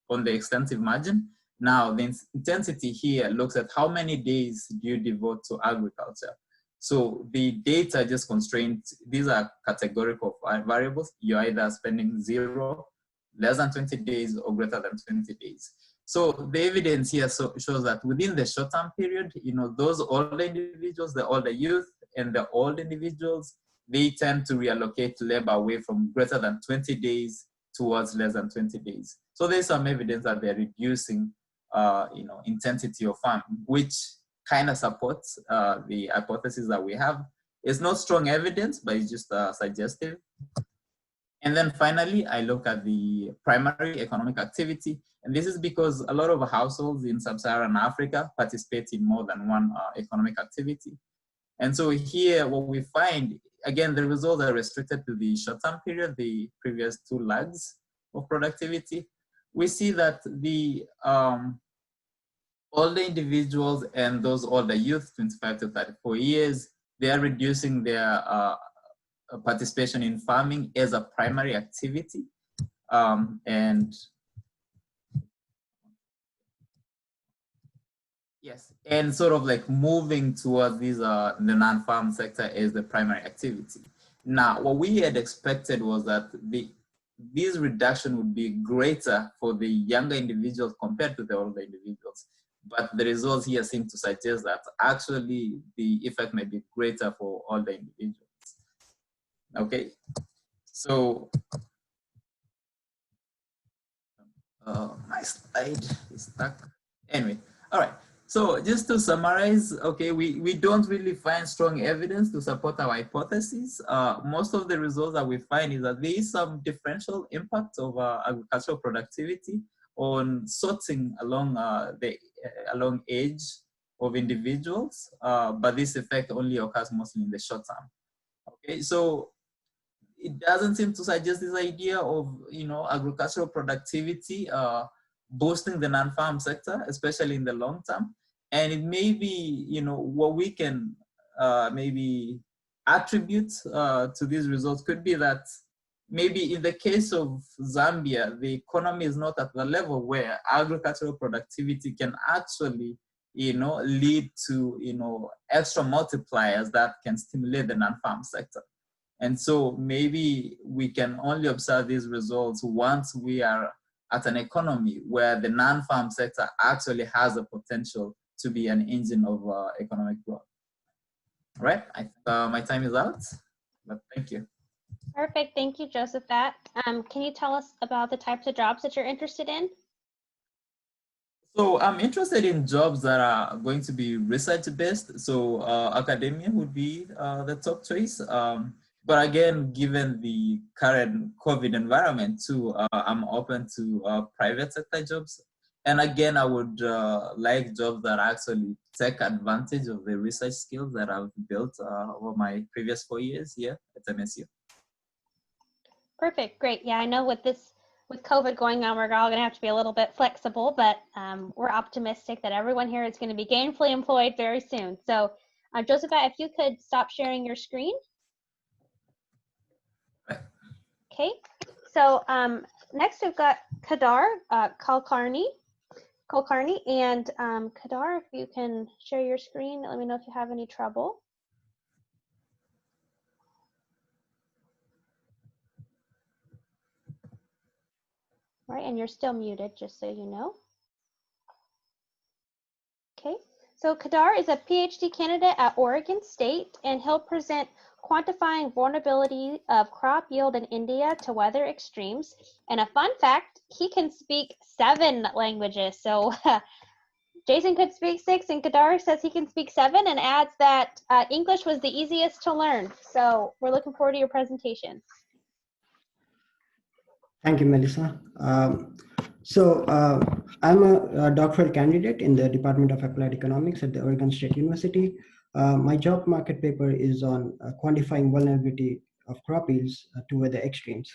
on the extensive margin. Now the intensity here looks at how many days do you devote to agriculture. So the data just constrained, these are categorical variables. You're either spending 0, less than 20 days, or greater than 20 days. So the evidence here shows that within the short-term period, you know, those older individuals, the older youth and the old individuals, they tend to reallocate labor away from greater than 20 days towards less than 20 days. So there's some evidence that they're reducing, intensity of farming, which kind of supports the hypothesis that we have. It's not strong evidence, but it's just suggestive. And then finally, I look at the primary economic activity. And this is because a lot of households in sub-Saharan Africa participate in more than one economic activity. And so here, what we find, again, the results are restricted to the short-term period, the previous 2 lags of productivity. We see that the older individuals and those older youth, 25 to 34 years, they are reducing their participation in farming as a primary activity. And sort of like moving towards these the non-farm sector as the primary activity. Now, what we had expected was that this reduction would be greater for the younger individuals compared to the older individuals. But the results here seem to suggest that actually the effect may be greater for older individuals. Okay, so My slide is stuck. Anyway, all right. So just to summarize, okay, we don't really find strong evidence to support our hypothesis. Most of the results that we find is that there is some differential impact of agricultural productivity on sorting along along age of individuals, but this effect only occurs mostly in the short term. Okay, so it doesn't seem to suggest this idea of, you know, agricultural productivity boosting the non-farm sector, especially in the long term. And it may be, you know, what we can maybe attribute to these results could be that maybe in the case of Zambia, the economy is not at the level where agricultural productivity can actually, you know, lead to, you know, extra multipliers that can stimulate the non-farm sector. And so maybe we can only observe these results once we are at an economy where the non-farm sector actually has the potential to be an engine of economic growth. All right, I think my time is out, but thank you.
Perfect, thank you, Josephat. Can you tell us about the types of jobs that you're interested in?
So I'm interested in jobs that are going to be research-based. So academia would be the top choice. But again, given the current COVID environment too, I'm open to private sector jobs. And again, I would like jobs that actually take advantage of the research skills that I've built over my previous 4 years here at MSU.
Perfect, great. Yeah, I know with COVID going on, we're all gonna have to be a little bit flexible, but we're optimistic that everyone here is gonna be gainfully employed very soon. So Josephat, if you could stop sharing your screen. Okay, so next we've got Kadar Kulkarni, and Kadar, if you can share your screen, let me know if you have any trouble. All right, and you're still muted, just so you know. Okay, so Kadar is a PhD candidate at Oregon State, and he'll present quantifying vulnerability of crop yield in India to weather extremes. And a fun fact, he can speak 7 languages. So Jason could speak 6, and Kadar says he can speak 7, and adds that English was the easiest to learn. So we're looking forward to your presentation.
Thank you, Melissa. I'm a doctoral candidate in the Department of Applied Economics at the Oregon State University. My job market paper is on quantifying vulnerability of crop yields to weather extremes.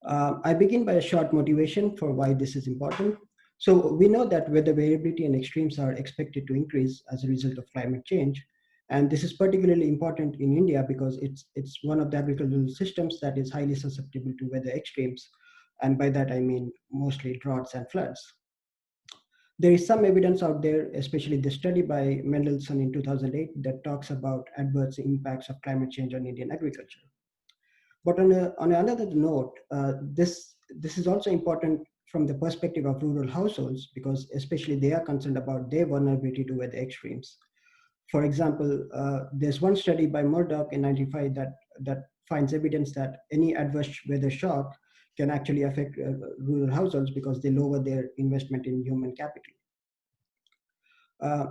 I begin by a short motivation for why this is important. So we know that weather variability and extremes are expected to increase as a result of climate change. And this is particularly important in India because it's one of the agricultural systems that is highly susceptible to weather extremes. And by that, I mean mostly droughts and floods. There is some evidence out there, especially the study by Mendelssohn in 2008 that talks about adverse impacts of climate change on Indian agriculture. But on another note, this is also important from the perspective of rural households because especially they are concerned about their vulnerability to weather extremes. For example, there's one study by Murdoch in 1995 that finds evidence that any adverse weather shock can actually affect rural households because they lower their investment in human capital.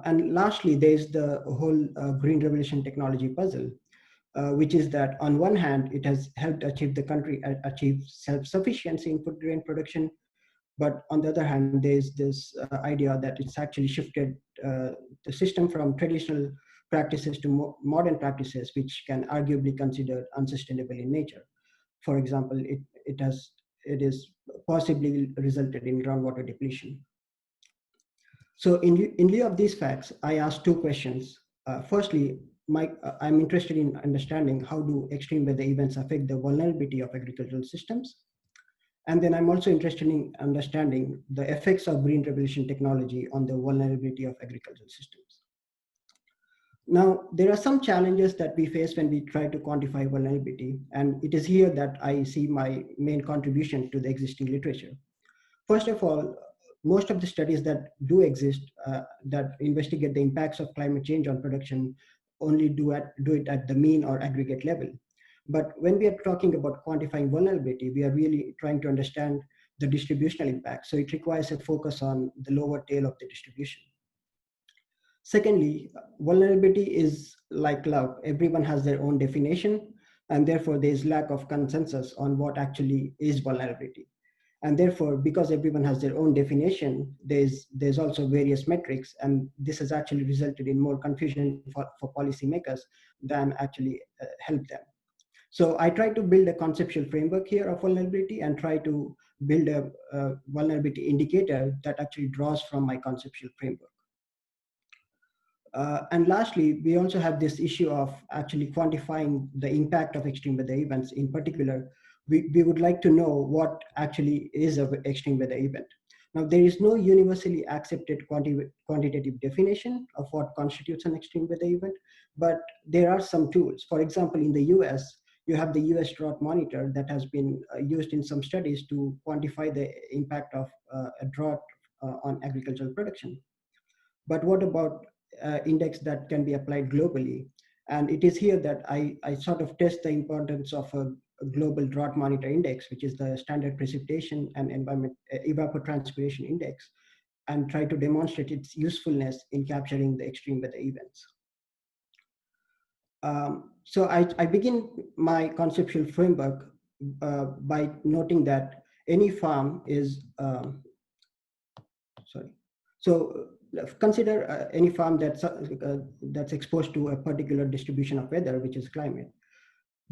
And lastly, there's the whole green revolution technology puzzle, which is that on one hand, it has helped the country achieve self-sufficiency in food grain production. But on the other hand, there's this idea that it's actually shifted the system from traditional practices to modern practices, which can arguably considered unsustainable in nature. For example, it is possibly resulted in groundwater depletion. So in lieu of these facts, I asked 2 questions. Firstly, I'm interested in understanding how do extreme weather events affect the vulnerability of agricultural systems. And then I'm also interested in understanding the effects of green revolution technology on the vulnerability of agricultural systems. Now, there are some challenges that we face when we try to quantify vulnerability, and it is here that I see my main contribution to the existing literature. First of all, most of the studies that do exist that investigate the impacts of climate change on production only do it at the mean or aggregate level. But when we are talking about quantifying vulnerability, we are really trying to understand the distributional impact. So it requires a focus on the lower tail of the distribution. Secondly, vulnerability is like love. Everyone has their own definition, and therefore there is lack of consensus on what actually is vulnerability. And therefore, because everyone has their own definition, there's also various metrics, and this has actually resulted in more confusion for policymakers than actually help them. So I try to build a conceptual framework here of vulnerability and try to build a vulnerability indicator that actually draws from my conceptual framework. And lastly, we also have this issue of actually quantifying the impact of extreme weather events. In particular, we would like to know what actually is an extreme weather event. Now, there is no universally accepted quantitative definition of what constitutes an extreme weather event, but there are some tools. For example, in the US, you have the US drought monitor that has been used in some studies to quantify the impact of a drought on agricultural production. But what about index that can be applied globally? And it is here that I sort of test the importance of a global drought monitor index, which is the standard precipitation and environment evapotranspiration index, and try to demonstrate its usefulness in capturing the extreme weather events. So I begin my conceptual framework by noting that any farm is, So consider any farm that's exposed to a particular distribution of weather, which is climate.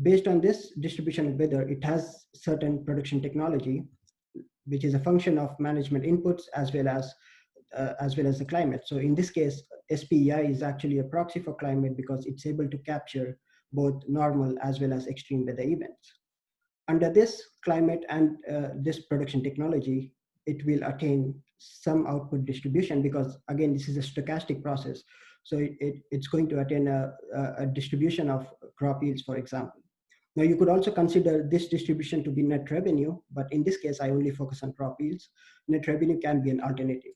Based on this distribution of weather, it has certain production technology, which is a function of management inputs as well as the climate. So in this case, SPEI is actually a proxy for climate because it's able to capture both normal as well as extreme weather events. Under this climate and this production technology, it will attain some output distribution because, again, this is a stochastic process. So it's going to attain a distribution of crop yields, for example. Now, you could also consider this distribution to be net revenue, but in this case, I only focus on crop yields. Net revenue can be an alternative.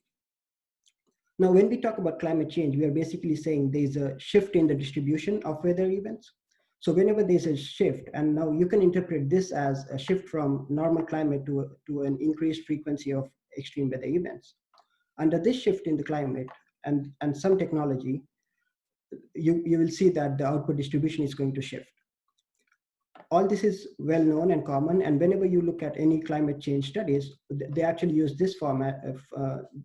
Now, when we talk about climate change, we are basically saying there's a shift in the distribution of weather events. So whenever there's a shift, and now you can interpret this as a shift from normal climate to an increased frequency of extreme weather events. Under this shift in the climate and some technology, you will see that the output distribution is going to shift. All this is well known and common, and whenever you look at any climate change studies, they actually use this format of,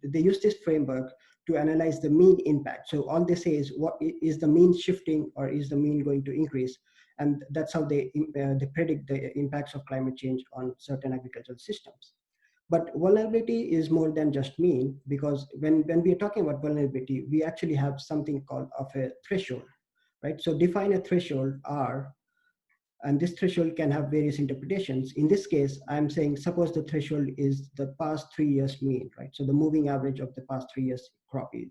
they use this framework to analyze the mean impact. So all they say is, what is the mean shifting or is the mean going to increase? And that's how they predict the impacts of climate change on certain agricultural systems. But vulnerability is more than just mean, because when we are talking about vulnerability, we actually have something called of a threshold, right? So define a threshold R, and this threshold can have various interpretations. In this case, I'm saying, suppose the threshold is the past 3 years mean, right? So the moving average of the past 3 years crop yield.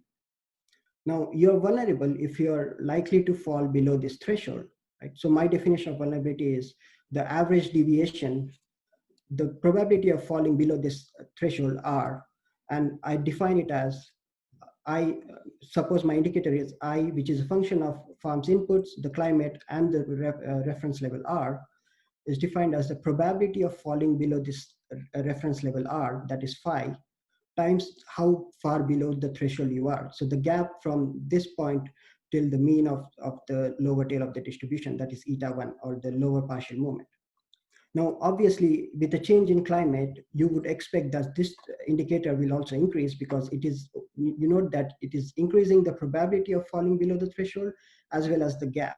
Now, you're vulnerable if you're likely to fall below this threshold, right? So my definition of vulnerability is the average deviation, the probability of falling below this threshold R, and I define it as I, suppose my indicator is I, which is a function of farm's inputs, the climate, and the reference level R, is defined as the probability of falling below this reference level R, that is phi, times how far below the threshold you are. So the gap from this point till the mean of the lower tail of the distribution, that is eta 1, or the lower partial moment. Now, obviously, with the change in climate, you would expect that this indicator will also increase, because it is, you know, that it is increasing the probability of falling below the threshold as well as the gap,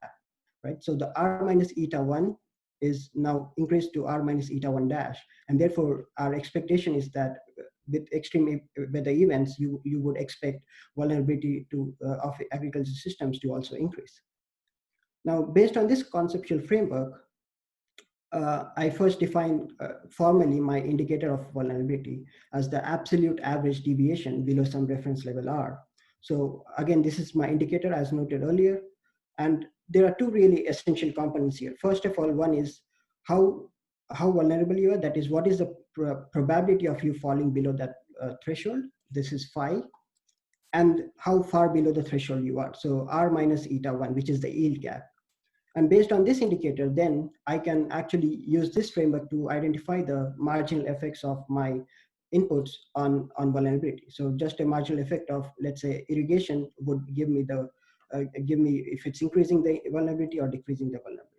right? So the R minus eta 1 is now increased to R minus eta 1 dash. And therefore, our expectation is that with extreme weather events, you would expect vulnerability to of agricultural systems to also increase. Now, based on this conceptual framework, I first define formally my indicator of vulnerability as the absolute average deviation below some reference level R. So again, this is my indicator as noted earlier. And there are two really essential components here. First of all, one is how vulnerable you are. That is, what is the probability of you falling below that threshold? This is phi. And how far below the threshold you are. So R minus eta 1, which is the yield gap. And based on this indicator, then I can actually use this framework to identify the marginal effects of my inputs on vulnerability. So just a marginal effect of, let's say, irrigation would give me the if it's increasing the vulnerability or decreasing the vulnerability.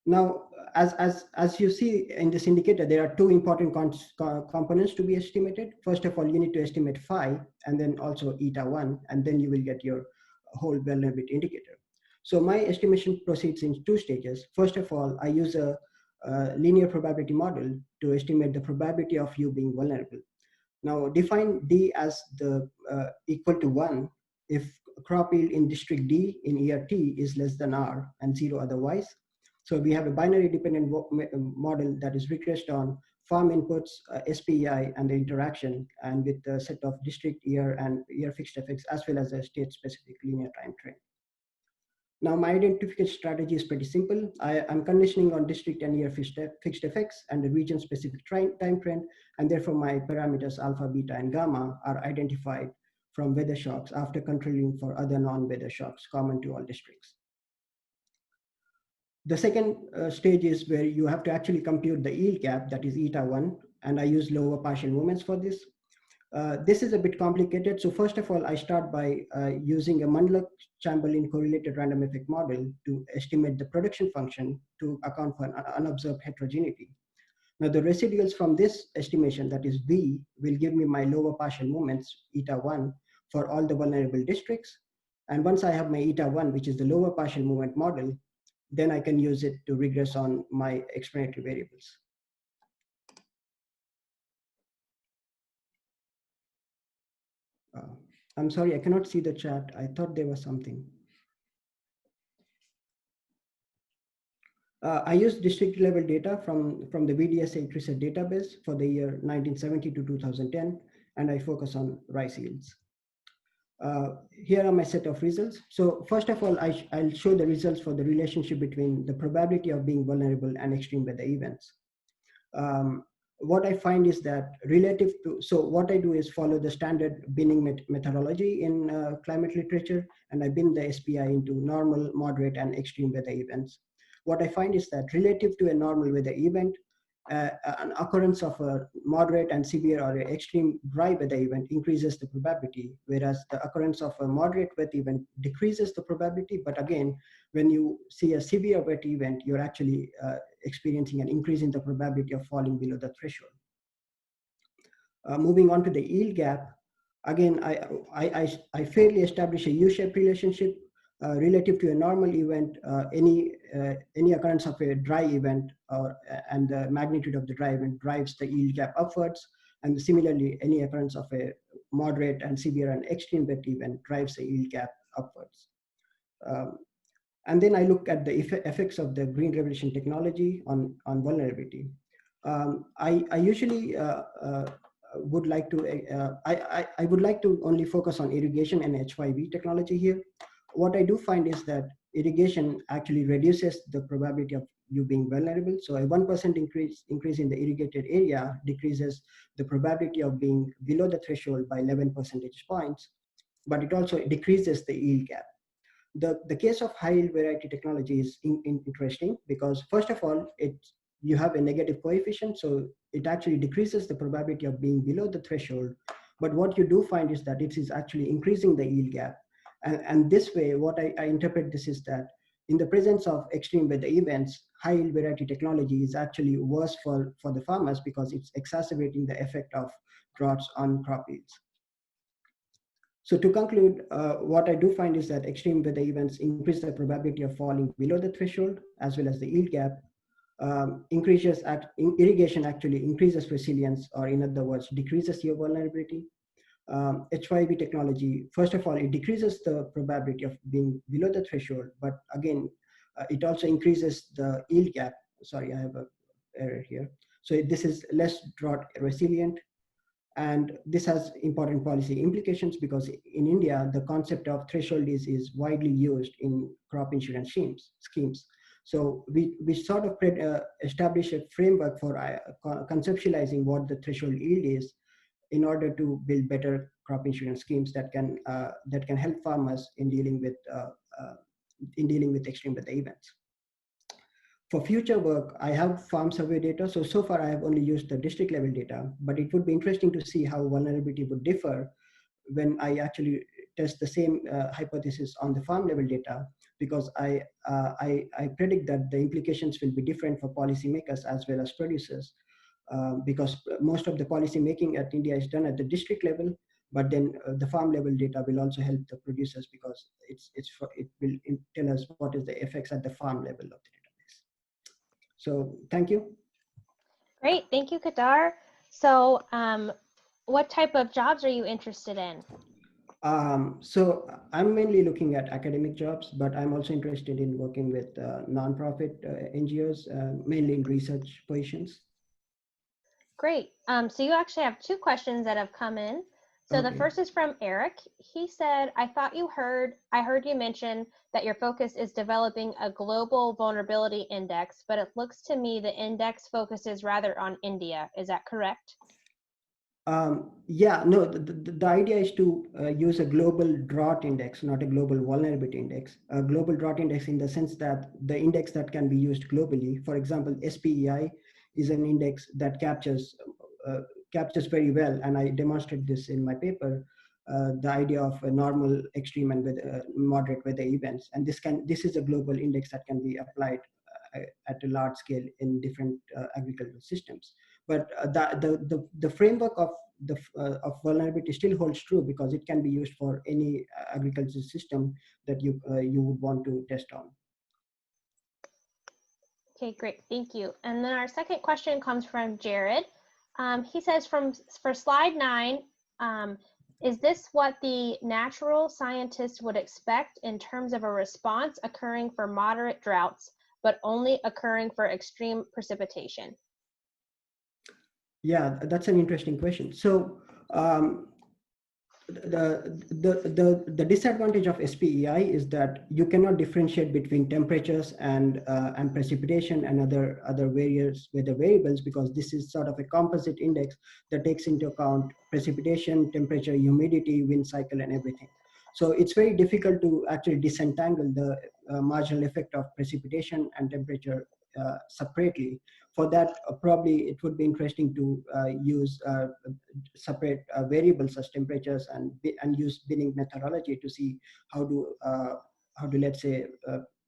Now, as you see in this indicator, there are two important components to be estimated. First of all, you need to estimate phi, and then also eta 1, and then you will get your whole vulnerability indicator. So my estimation proceeds in two stages. First of all, I use a linear probability model to estimate the probability of you being vulnerable. Now define D as the equal to 1 if crop yield in district D in year T is less than R and 0 otherwise. So we have a binary dependent model that is regressed on farm inputs, SPEI, and the interaction, and with a set of district, year, and year fixed effects, as well as a state-specific linear time trend. Now, my identification strategy is pretty simple. I'm conditioning on district and year fixed effects and the region-specific time trend, and therefore my parameters alpha, beta, and gamma are identified from weather shocks after controlling for other non-weather shocks common to all districts. The second stage is where you have to actually compute the yield gap, that is eta 1, and I use lower partial moments for this. This is a bit complicated. So first of all, I start by using a Mandler-Chamberlain correlated random effect model to estimate the production function to account for unobserved heterogeneity. Now the residuals from this estimation, that is V, will give me my lower partial moments, eta 1, for all the vulnerable districts. And once I have my eta 1, which is the lower partial moment model, then I can use it to regress on my explanatory variables. I'm sorry, I cannot see the chat. I thought there was something. I used district level data from the VDSA research database for the year 1970 to 2010, and I focus on rice yields. Here are my set of results. So first of all, I'll show the results for the relationship between the probability of being vulnerable and extreme weather events. What I find is that relative to, so what I do is follow the standard binning methodology in climate literature, and I bin the SPI into normal, moderate, and extreme weather events. What I find is that relative to a normal weather event, an occurrence of a moderate and severe or an extreme dry weather event increases the probability, whereas the occurrence of a moderate wet event decreases the probability. But again, when you see a severe wet event, you're actually experiencing an increase in the probability of falling below the threshold. Moving on to the yield gap, again, I fairly establish a U-shaped relationship relative to a normal event. Any occurrence of a dry event and the magnitude of the dry event drives the yield gap upwards, and similarly, any occurrence of a moderate and severe and extreme wet event drives the yield gap upwards. And then I look at the effects of the green revolution technology on vulnerability. I usually would like to, I would like to only focus on irrigation and H5V technology here. What I do find is that irrigation actually reduces the probability of you being vulnerable. So a 1% increase in the irrigated area decreases the probability of being below the threshold by 11 percentage points, but it also decreases the yield gap. The case of high yield variety technology is interesting because first of all, you have a negative coefficient, so it actually decreases the probability of being below the threshold. But what you do find is that it is actually increasing the yield gap. And this way, what I interpret this is that in the presence of extreme weather events, high yield variety technology is actually worse for the farmers because it's exacerbating the effect of droughts on crop yields. So to conclude, what I do find is that extreme weather events increase the probability of falling below the threshold, as well as the yield gap. Irrigation actually increases resilience, or in other words, decreases your vulnerability. H5V technology, first of all, it decreases the probability of being below the threshold, but again, it also increases the yield gap. Sorry, I have an error here. So this is less drought resilient. And this has important policy implications because in India, the concept of threshold is widely used in crop insurance schemes. So we sort of establish a framework for conceptualizing what the threshold yield is in order to build better crop insurance schemes that can help farmers in dealing with in dealing with extreme weather events. For future work, I have farm survey data. So far I have only used the district level data, but it would be interesting to see how vulnerability would differ when I actually test the same hypothesis on the farm level data, because I predict that the implications will be different for policymakers as well as producers, because most of the policy making at India is done at the district level, but then the farm level data will also help the producers, because it will tell us what is the effects at the farm level of the database. So thank you.
Great, thank you, Kedar. So what type of jobs are you interested in?
So I'm mainly looking at academic jobs, but I'm also interested in working with nonprofit NGOs, mainly in research positions.
Great. So you actually have two questions that have come in. So
Okay.
The first is from Eric. He said, I heard you mention that your focus is developing a global vulnerability index, but it looks to me the index focuses rather on India. Is that correct?
Yeah, no, the idea is to use a global drought index, not a global vulnerability index. A global drought index in the sense that the index that can be used globally. For example, SPEI is an index that captures very well, and I demonstrate this in my paper, the idea of a normal, extreme, and moderate weather events. And this is a global index that can be applied at a large scale in different agricultural systems. But the framework of vulnerability still holds true, because it can be used for any agricultural system that you would want to test on.
Okay, great, thank you. And then our second question comes from Jared. He says, for slide 9, is this what the natural scientist would expect in terms of a response occurring for moderate droughts, but only occurring for extreme precipitation?
Yeah, that's an interesting question. So the disadvantage of SPEI is that you cannot differentiate between temperatures and precipitation and other various weather variables, because this is sort of a composite index that takes into account precipitation, temperature, humidity, wind cycle, and everything. So it's very difficult to actually disentangle the marginal effect of precipitation and temperature separately. For that, probably it would be interesting to use separate variables as temperatures and use binning methodology to see how do let's say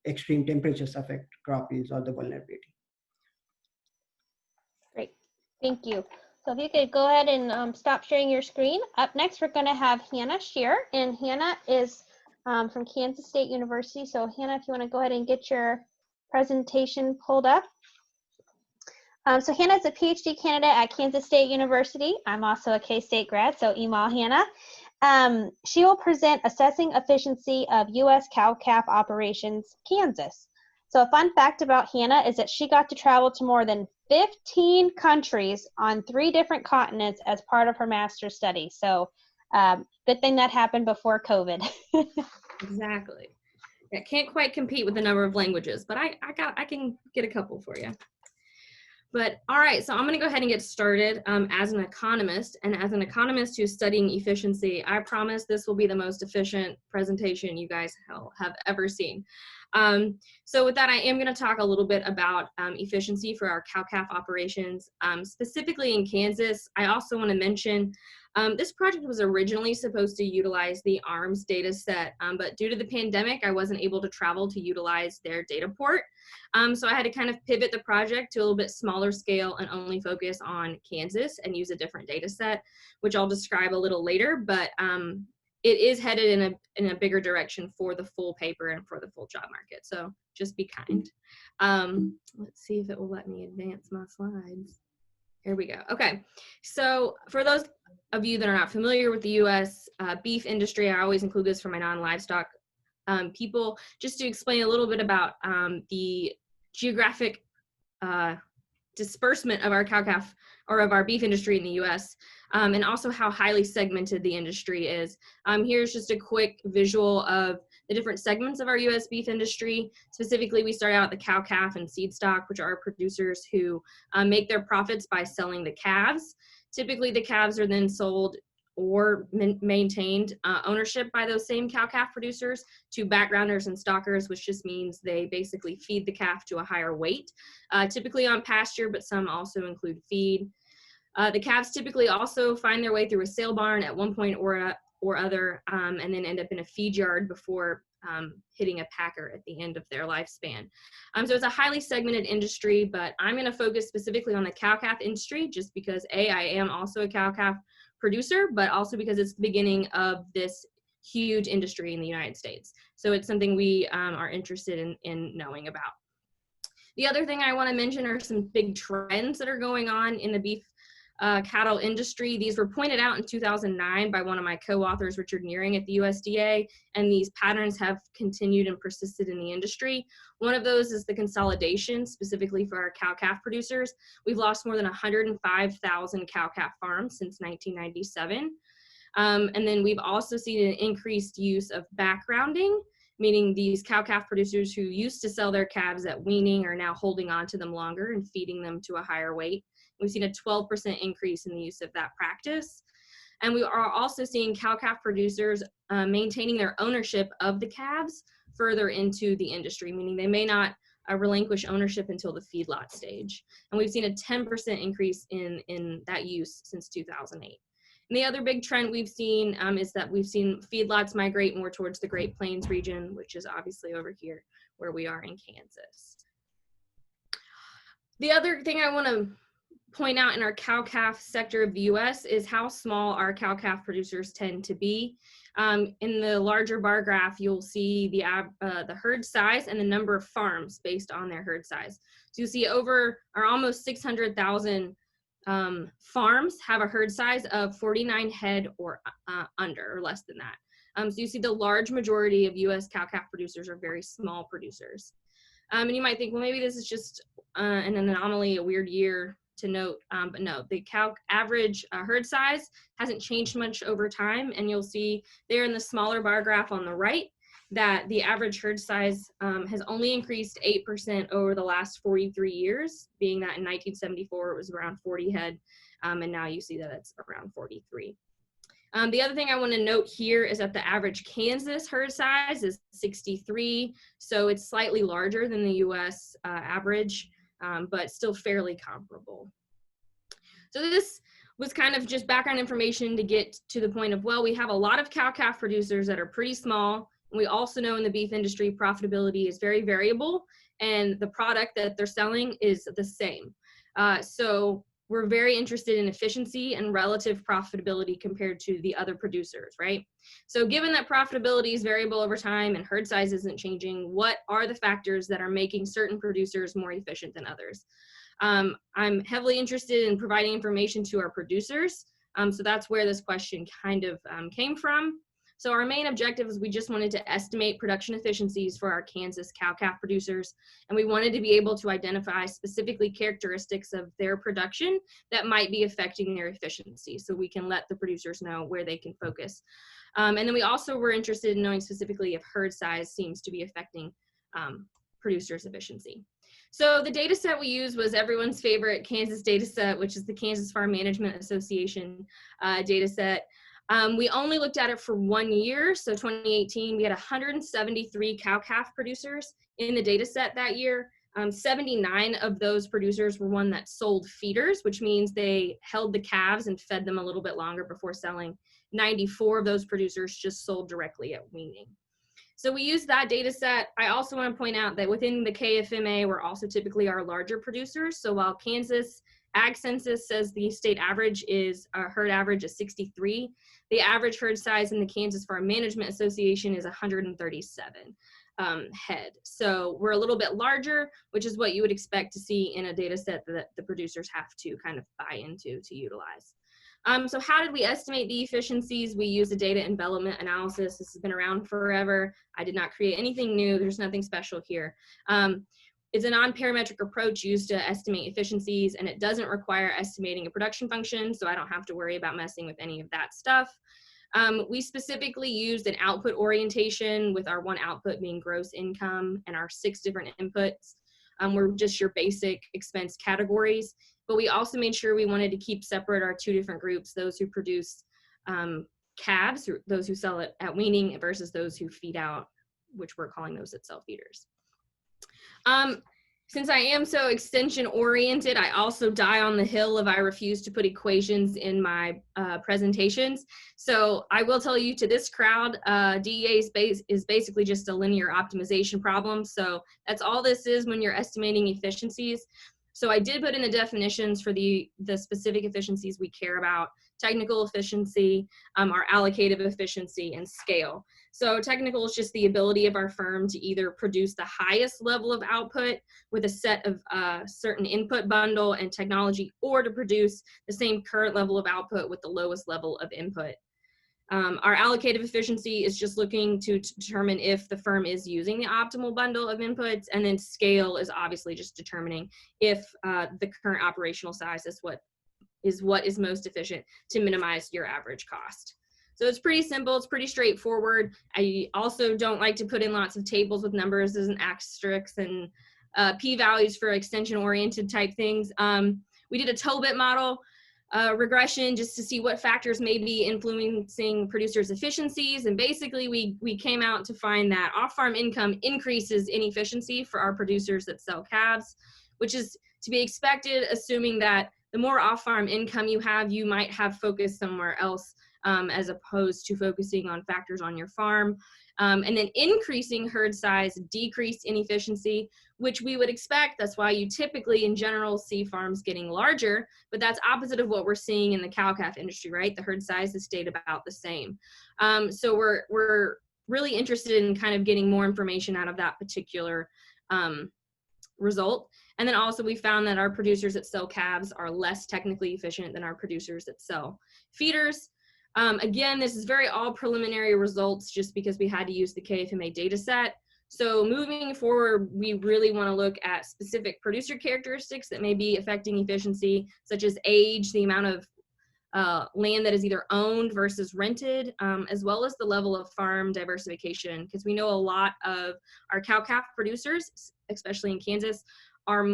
extreme temperatures affect crop yields or the vulnerability.
Great, thank you. So if you could go ahead and stop sharing your screen. Up next, we're going to have Hannah Shear, and Hannah is from Kansas State University. So Hannah, if you want to go ahead and get your presentation pulled up. So Hannah is a PhD candidate at Kansas State University. I'm also a K-State grad, so email Hannah. She will present Assessing Efficiency of U.S. Cow-Calf Operations, Kansas. So a fun fact about Hannah is that she got to travel to more than 15 countries on 3 different continents as part of her master's study. So good thing that happened before COVID.
Exactly. I can't quite compete with the number of languages, but I can get a couple for you. But all right, so I'm going to go ahead and get started. As an economist, and as an economist who's studying efficiency, I promise this will be the most efficient presentation you guys have ever seen. So with that, I am going to talk a little bit about efficiency for our cow-calf operations, specifically in Kansas. I also want to mention this project was originally supposed to utilize the ARMS data set, but due to the pandemic, I wasn't able to travel to utilize their data port. So I had to kind of pivot the project to a little bit smaller scale and only focus on Kansas and use a different data set, which I'll describe a little later, but it is headed in a bigger direction for the full paper and for the full job market. So just be kind. Let's see if it will let me advance my slides. Here we go. Okay, so for those of you that are not familiar with the U.S. Beef industry, I always include this for my non-livestock people, just to explain a little bit about the geographic disbursement of our cow-calf or of our beef industry in the U.S. And also how highly segmented the industry is. Here's just a quick visual of the different segments of our U.S. beef industry. Specifically, we start out the cow-calf and seed stock, which are producers who make their profits by selling the calves. Typically, the calves are then sold or maintained ownership by those same cow-calf producers to backgrounders and stockers, which just means they basically feed the calf to a higher weight, typically on pasture, but some also include feed. The calves typically also find their way through a sale barn at one point or other, and then end up in a feed yard before hitting a packer at the end of their lifespan. So it's a highly segmented industry, but I'm going to focus specifically on the cow-calf industry just because I am also a cow-calf producer, but also because it's the beginning of this huge industry in the United States. So it's something we are interested in knowing about. The other thing I want to mention are some big trends that are going on in the beef cattle industry. These were pointed out in 2009 by one of my co-authors, Richard Nearing at the USDA, and these patterns have continued and persisted in the industry. One of those is the consolidation, specifically for our cow-calf producers. We've lost more than 105,000 cow-calf farms since 1997. And then we've also seen an increased use of backgrounding, meaning these cow-calf producers who used to sell their calves at weaning are now holding on to them longer and feeding them to a higher weight. We've seen a 12% increase in the use of that practice. And we are also seeing cow-calf producers maintaining their ownership of the calves further into the industry, meaning they may not relinquish ownership until the feedlot stage. And we've seen a 10% increase in that use since 2008. And the other big trend we've seen is that we've seen feedlots migrate more towards the Great Plains region, which is obviously over here where we are in Kansas. The other thing I want to point out in our cow-calf sector of the US is how small our cow-calf producers tend to be. In the larger bar graph, you'll see the herd size and the number of farms based on their herd size. So you see almost 600,000 farms have a herd size of 49 head or under, or less than that. So you see the large majority of US cow-calf producers are very small producers. And you might think, well, maybe this is just an anomaly, a weird year to note, but no, the cow average herd size hasn't changed much over time, and you'll see there in the smaller bar graph on the right that the average herd size has only increased 8% over the last 43 years, being that in 1974 it was around 40 head, and now you see that it's around 43. The other thing I want to note here is that the average Kansas herd size is 63, so it's slightly larger than the US average, but still fairly comparable. So this was kind of just background information to get to the point of, well, we have a lot of cow-calf producers that are pretty small. And we also know in the beef industry, profitability is very variable, and the product that they're selling is the same. So we're very interested in efficiency and relative profitability compared to the other producers, right? So given that profitability is variable over time and herd size isn't changing, what are the factors that are making certain producers more efficient than others? I'm heavily interested in providing information to our producers. So that's where this question kind of came from. So our main objective is we just wanted to estimate production efficiencies for our Kansas cow-calf producers, and we wanted to be able to identify specifically characteristics of their production that might be affecting their efficiency, so we can let the producers know where they can focus. And then we also were interested in knowing specifically if herd size seems to be affecting producers' efficiency. So the data set we used was everyone's favorite Kansas data set, which is the Kansas Farm Management Association data set. We only looked at it for 1 year, so 2018, we had 173 cow-calf producers in the data set that year. 79 of those producers were one that sold feeders, which means they held the calves and fed them a little bit longer before selling. 94 of those producers just sold directly at weaning. So we used that data set. I also want to point out that within the KFMA, we're also typically our larger producers. So while Kansas Ag Census says the state average is, herd average is 63, the average herd size in the Kansas Farm Management Association is 137 head. So we're a little bit larger, which is what you would expect to see in a data set that the producers have to kind of buy into to utilize. So how did we estimate the efficiencies? We used a data envelopment analysis. This has been around forever. I did not create anything new. There's nothing special here. It's a non-parametric approach used to estimate efficiencies, and it doesn't require estimating a production function, so I don't have to worry about messing with any of that stuff. We specifically used an output orientation, with our one output being gross income, and our 6 different inputs were just your basic expense categories. But we also made sure we wanted to keep separate our 2 different groups, those who produce calves, those who sell it at weaning, versus those who feed out, which we're calling those that sell feeders. Since I am so extension oriented, I also die on the hill if I refuse to put equations in my presentations. So I will tell you, to this crowd, DEA is basically just a linear optimization problem. So that's all this is when you're estimating efficiencies. So I did put in the definitions for the specific efficiencies we care about: technical efficiency, our allocative efficiency, and scale. So technical is just the ability of our firm to either produce the highest level of output with a set of certain input bundle and technology, or to produce the same current level of output with the lowest level of input. Our allocative efficiency is just looking to determine if the firm is using the optimal bundle of inputs, and then scale is obviously just determining if the current operational size is what is most efficient to minimize your average cost. So it's pretty simple, it's pretty straightforward. I also don't like to put in lots of tables with numbers and asterisks and p-values for extension-oriented type things. We did a toll-bit model regression just to see what factors may be influencing producers' efficiencies, and basically we came out to find that off-farm income increases in efficiency for our producers that sell calves, which is to be expected, assuming that the more off-farm income you have, you might have focus somewhere else, as opposed to focusing on factors on your farm. And then increasing herd size decreased inefficiency, which we would expect. That's why you typically in general see farms getting larger, but that's opposite of what we're seeing in the cow-calf industry, right? The herd size has stayed about the same. So we're really interested in kind of getting more information out of that particular result. And then also we found that our producers that sell calves are less technically efficient than our producers that sell feeders. Again, this is very all preliminary results just because we had to use the KFMA data set. So moving forward, we really want to look at specific producer characteristics that may be affecting efficiency, such as age, the amount of land that is either owned versus rented, as well as the level of farm diversification, because we know a lot of our cow-calf producers, especially in Kansas, are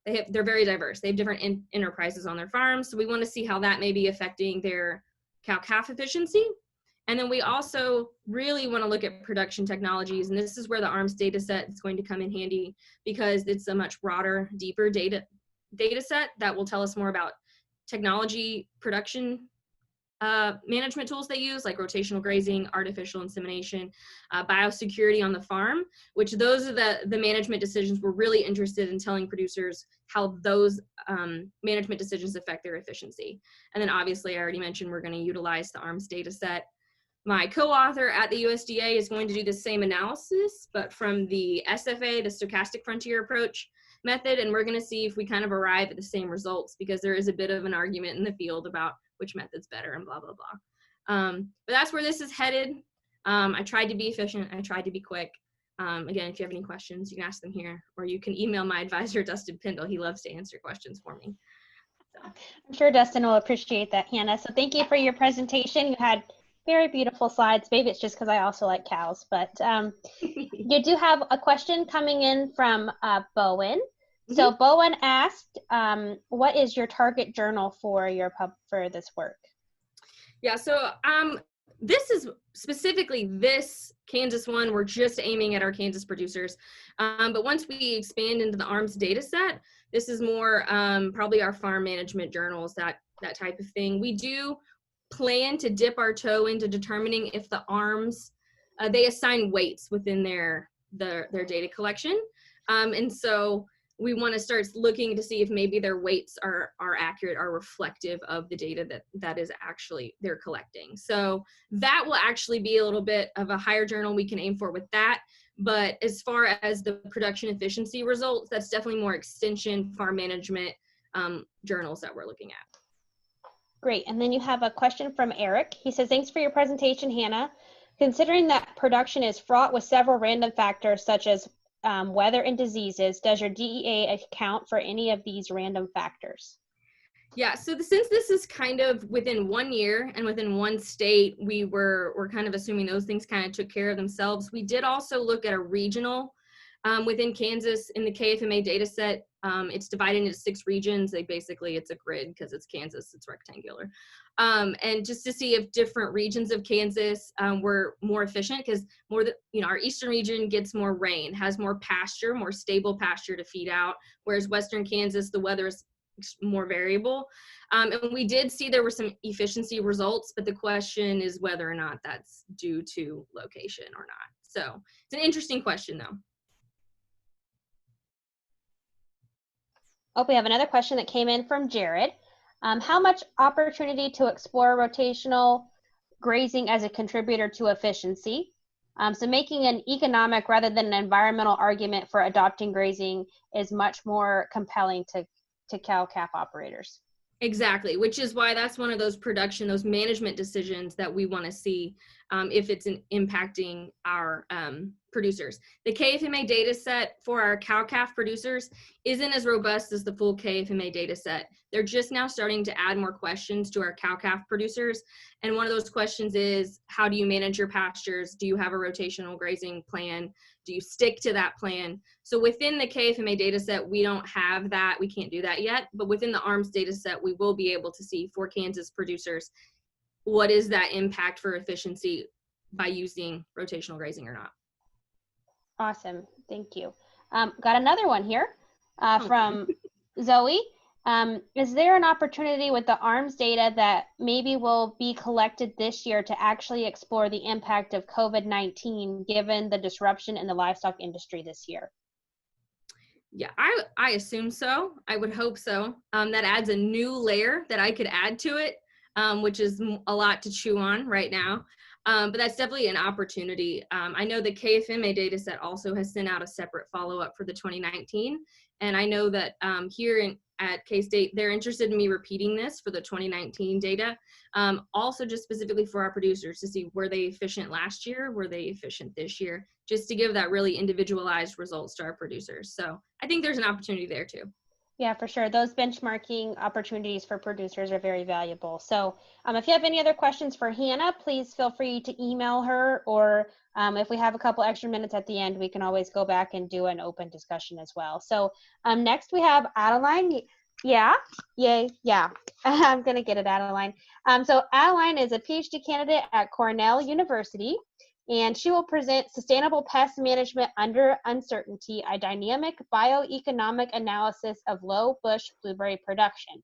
they're very diverse. They have different enterprises on their farms. So we want to see how that may be affecting their cow-calf efficiency. And then we also really want to look at production technologies. And this is where the ARMS data set is going to come in handy, because it's a much broader, deeper data set that will tell us more about technology production management tools they use, like rotational grazing, artificial insemination, biosecurity on the farm, which those are the management decisions we're really interested in telling producers how those management decisions affect their efficiency. And then obviously I already mentioned we're going to utilize the ARMS data set. My co-author at the USDA is going to do the same analysis, but from the SFA, the stochastic frontier approach method, and we're going to see if we kind of arrive at the same results, because there is a bit of an argument in the field about which method's better and blah, blah, blah. But that's where this is headed. I tried to be efficient. I tried to be quick. Again, if you have any questions, you can ask them here, or you can email my advisor, Dustin Pindle. He loves to answer questions for me. So.
I'm sure Dustin will appreciate that, Hannah. So thank you for your presentation. You had very beautiful slides. Maybe it's just because I also like cows, but you do have a question coming in from Bowen. So Bowen asked, what is your target journal for this work?
Yeah, so this is specifically this Kansas one. We're just aiming at our Kansas producers. But once we expand into the ARMS data set, this is more probably our farm management journals, that type of thing. We do plan to dip our toe into determining if the ARMS, they assign weights within their data collection. And so we want to start looking to see if maybe their weights are accurate, are reflective of the data that is actually they're collecting. So that will actually be a little bit of a higher journal we can aim for with that. But as far as the production efficiency results, that's definitely more extension farm management journals that we're looking at.
Great. And then you have a question from Eric. He says, thanks for your presentation, Hannah. Considering that production is fraught with several random factors such as weather and diseases, does your DEA account for any of these random factors?
Yeah, so since this is kind of within 1 year and within one state, we're kind of assuming those things kind of took care of themselves. We did also look at a regional Within Kansas, in the KFMA data set, it's divided into 6 regions. It's a grid because it's Kansas, it's rectangular. And just to see if different regions of Kansas were more efficient, because our eastern region gets more rain, has more pasture, more stable pasture to feed out, whereas western Kansas, the weather is more variable. And we did see there were some efficiency results, but the question is whether or not that's due to location or not. So it's an interesting question though.
Oh, we have another question that came in from Jared. How much opportunity to explore rotational grazing as a contributor to efficiency? So making an economic rather than an environmental argument for adopting grazing is much more compelling to cow-calf operators.
Exactly, which is why that's one of those those management decisions that we want to see if it's impacting our producers. The KFMA data set for our cow-calf producers isn't as robust as the full KFMA data set. They're just now starting to add more questions to our cow-calf producers. And one of those questions is, how do you manage your pastures? Do you have a rotational grazing plan? Do you stick to that plan? So within the KFMA data set, we don't have that. We can't do that yet. But within the ARMS data set, we will be able to see for Kansas producers, what is that impact for efficiency by using rotational grazing or not.
Awesome, thank you. Got another one here from Zoe. Is there an opportunity with the ARMS data that maybe will be collected this year to actually explore the impact of COVID-19 given the disruption in the livestock industry this year?
Yeah, I assume so. I would hope so. That adds a new layer that I could add to it, which is a lot to chew on right now. But that's definitely an opportunity. I know the KFMA data set also has sent out a separate follow-up for the 2019. And I know that here at K-State, they're interested in me repeating this for the 2019 data. Also just specifically for our producers to see, were they efficient last year? Were they efficient this year? Just to give that really individualized results to our producers. So I think there's an opportunity there too.
Yeah, for sure. Those benchmarking opportunities for producers are very valuable. So if you have any other questions for Hannah, please feel free to email her, or if we have a couple extra minutes at the end, we can always go back and do an open discussion as well. So next we have Adeline. Yeah, yay, yeah. I'm going to get it, Adeline. So Adeline is a PhD candidate at Cornell University, and she will present Sustainable Pest Management Under Uncertainty, a dynamic bioeconomic analysis of low bush blueberry production.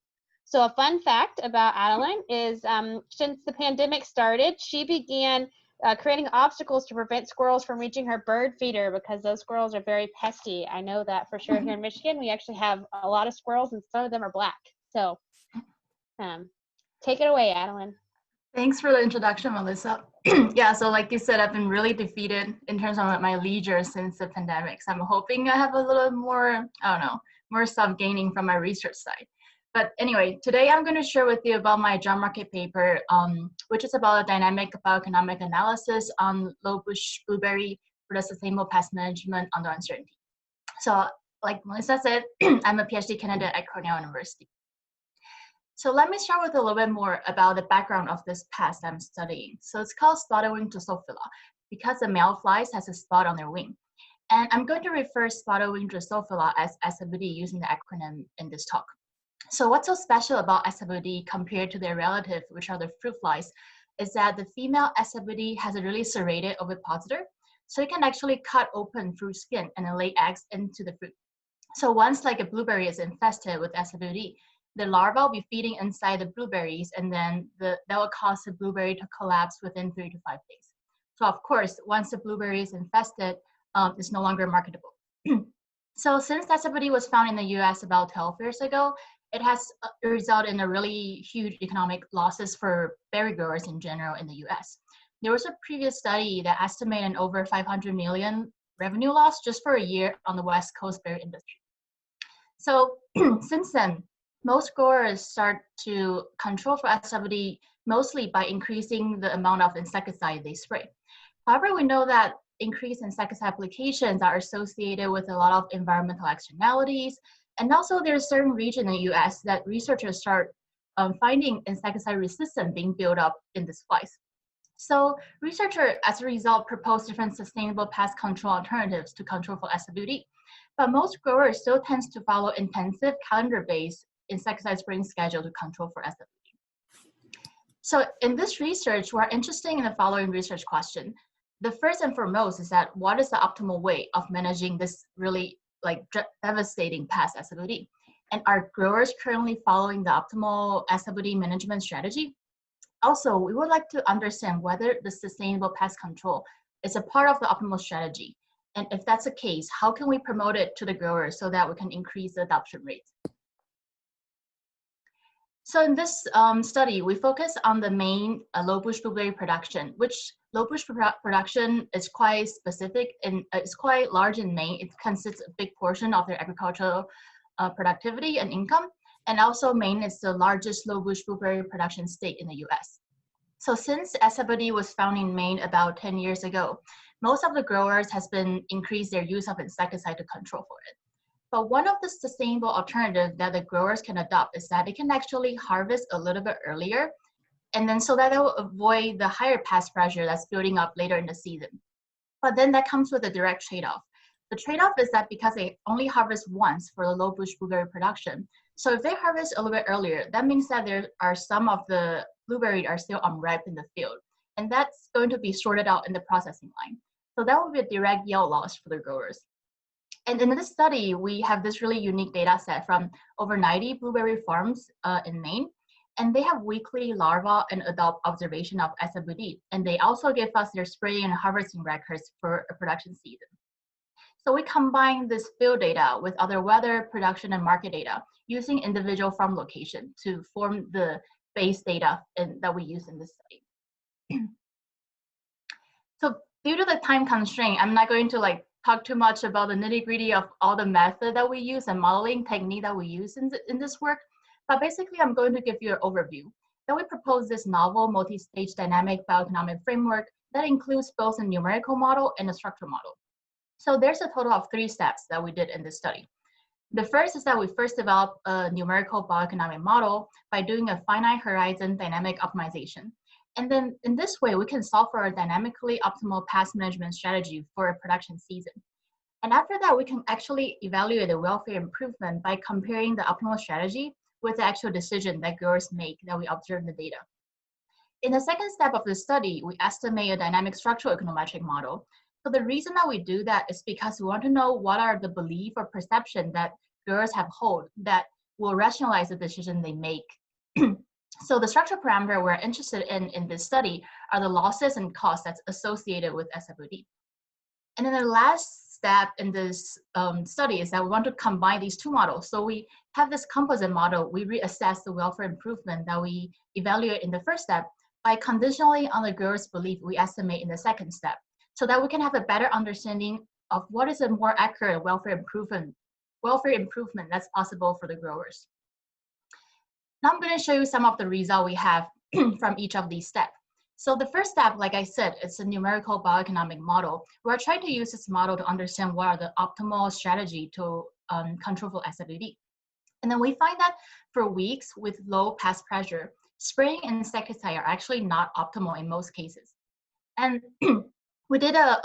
So a fun fact about Adeline is since the pandemic started, she began creating obstacles to prevent squirrels from reaching her bird feeder because those squirrels are very pesky. I know that for sure here in Michigan. We actually have a lot of squirrels and some of them are black. So take it away, Adeline.
Thanks for the introduction, Melissa. Yeah, so like you said, I've been really defeated in terms of my leisure since the pandemic. So I'm hoping I have a little more, more stuff gaining from my research side. But anyway, today I'm going to share with you about my job market paper, which is about a dynamic bioeconomic analysis on low bush blueberry for the sustainable pest management under uncertainty. So like Melissa said, I'm a PhD candidate at Cornell University. So let me start with a little bit more about the background of this pest I'm studying. So it's called spotted-wing Drosophila because the male flies has a spot on their wing. And I'm going to refer spotted-wing Drosophila as SWD using the acronym in this talk. So what's so special about SWD compared to their relative, which are the fruit flies, is that the female SWD has a really serrated ovipositor. So it can actually cut open fruit skin and then lay eggs into the fruit. So once like a blueberry is infested with SWD, the larva will be feeding inside the blueberries, and then that will cause the blueberry to collapse within 3 to 5 days. So of course, once the blueberry is infested, it's no longer marketable. So since SWD was found in the US about 12 years ago, it has resulted in a really huge economic losses for berry growers in general in the US. There was a previous study that estimated an over 500 million revenue loss just for a year on the West Coast berry industry. So since then, most growers start to control for SWD mostly by increasing the amount of insecticide they spray. However, we know that increased insecticide applications are associated with a lot of environmental externalities. And also there's certain regions in the US that researchers start finding insecticide resistance being built up in these flies. So researchers, as a result, proposed different sustainable pest control alternatives to control for SWD. But most growers still tends to follow intensive calendar-based insecticide spraying schedule to control for SWD. So in this research, we're interested in the following research question. The first and foremost is that what is the optimal way of managing this really devastating pest SWD? And are growers currently following the optimal SWD management strategy? Also, we would like to understand whether the sustainable pest control is a part of the optimal strategy. And if that's the case, how can we promote it to the growers so that we can increase the adoption rate? So in this study, we focus on the main low bush blueberry production, which low bush production is quite specific and it's quite large in Maine. It consists a big portion of their agricultural productivity and income. And also Maine is the largest low bush blueberry production state in the US. So since SWD was found in Maine about 10 years ago, most of the growers has been increased their use of insecticide to control for it. But one of the sustainable alternatives that the growers can adopt is that they can actually harvest a little bit earlier, and then so that they will avoid the higher pest pressure that's building up later in the season. But then that comes with a direct trade-off. The trade-off is that because they only harvest once for the low bush blueberry production, so if they harvest a little bit earlier, that means that there are some of the blueberries are still unripe in the field, and that's going to be sorted out in the processing line. So that will be a direct yield loss for the growers. And in this study, we have this really unique data set from over 90 blueberry farms in Maine, and they have weekly larva and adult observation of SWD, and they also give us their spraying and harvesting records for a production season. So we combine this field data with other weather, production, and market data using individual farm location to form the base data that we use in this study. So due to the time constraint, I'm not going to talk too much about the nitty-gritty of all the method that we use and modeling technique that we use in this work, but basically I'm going to give you an overview. Then we propose this novel multi-stage dynamic bioeconomic framework that includes both a numerical model and a structural model. So there's a total of 3 steps that we did in this study. The first is that we first developed a numerical bioeconomic model by doing a finite horizon dynamic optimization. And then in this way, we can solve for a dynamically optimal pest management strategy for a production season. And after that, we can actually evaluate the welfare improvement by comparing the optimal strategy with the actual decision that growers make that we observe in the data. In the second step of the study, we estimate a dynamic structural econometric model. So the reason that we do that is because we want to know what are the belief or perception that growers have hold that will rationalize the decision they make. So the structural parameter we're interested in this study are the losses and costs that's associated with SWD. And then the last step in this study is that we want to combine these 2 models. So we have this composite model. We reassess the welfare improvement that we evaluate in the first step by conditionally on the grower's belief we estimate in the second step, so that we can have a better understanding of what is a more accurate welfare improvement that's possible for the growers. Now I'm going to show you some of the results we have from each of these steps. So the first step, like I said, it's a numerical bioeconomic model. We're trying to use this model to understand what are the optimal strategy to control for SWD. And then we find that for weeks with low pest pressure, spraying insecticide are actually not optimal in most cases. And we did a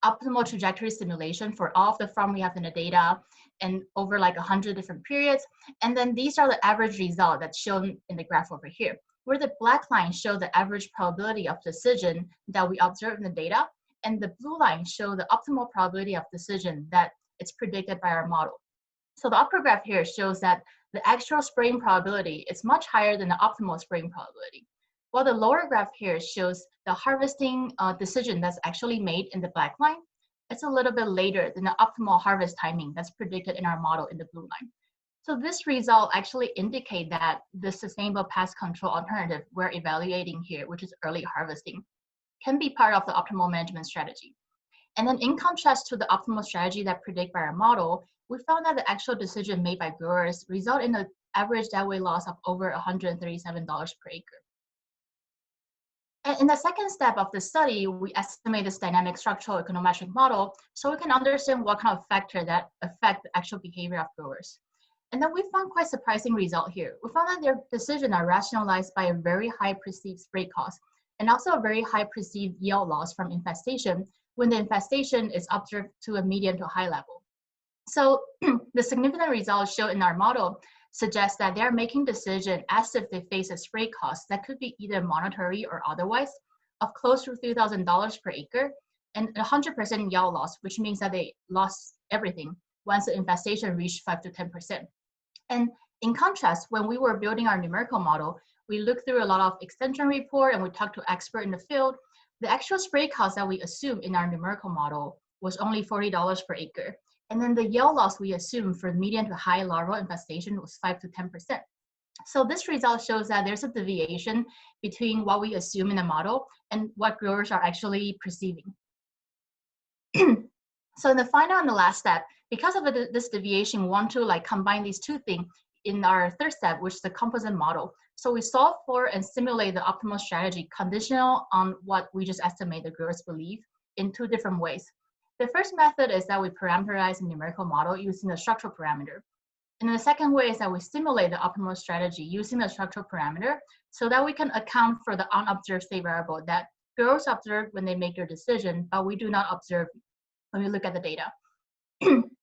optimal trajectory simulation for all of the farm we have in the data and over 100 different periods. And then these are the average result that's shown in the graph over here, where the black line show the average probability of decision that we observe in the data, and the blue line show the optimal probability of decision that it's predicted by our model. So the upper graph here shows that the actual spraying probability is much higher than the optimal spraying probability, while the lower graph here shows the harvesting decision that's actually made in the black line. It's a little bit later than the optimal harvest timing that's predicted in our model in the blue line. So this result actually indicate that the sustainable pest control alternative we're evaluating here, which is early harvesting, can be part of the optimal management strategy. And then in contrast to the optimal strategy that predicted by our model, we found that the actual decision made by growers result in an average deadweight loss of over $137 per acre. And in the second step of the study, we estimate this dynamic structural econometric model so we can understand what kind of factors that affect the actual behavior of growers. And then we found quite surprising result here. We found that their decisions are rationalized by a very high perceived spray cost, and also a very high perceived yield loss from infestation when the infestation is observed to a medium to high level. So the significant results shown in our model suggest that they're making decisions as if they face a spray cost that could be either monetary or otherwise of close to $3,000 per acre and 100% yield loss, which means that they lost everything once the infestation reached 5 to 10%. And in contrast, when we were building our numerical model, we looked through a lot of extension report and we talked to experts in the field. The actual spray cost that we assumed in our numerical model was only $40 per acre. And then the yield loss we assumed for medium to high larval infestation was 5 to 10%. So this result shows that there's a deviation between what we assume in the model and what growers are actually perceiving. So in the final and the last step, because of this deviation, we want to combine these two things in our third step, which is the composite model. So we solve for and simulate the optimal strategy conditional on what we just estimate the growers believe in two different ways. The first method is that we parameterize a numerical model using the structural parameter. And the second way is that we simulate the optimal strategy using the structural parameter so that we can account for the unobserved state variable that growers observe when they make their decision, but we do not observe when we look at the data.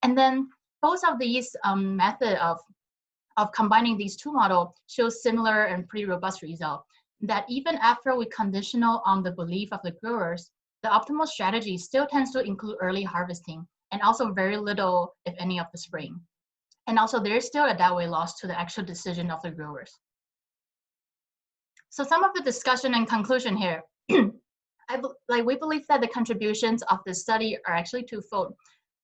And then both of these method of combining these two models shows similar and pretty robust result, that even after we conditional on the belief of the growers, the optimal strategy still tends to include early harvesting and also very little, if any, of the spraying. And also there is still a dead weight loss to the actual decision of the growers. So some of the discussion and conclusion here, we believe that the contributions of this study are actually twofold.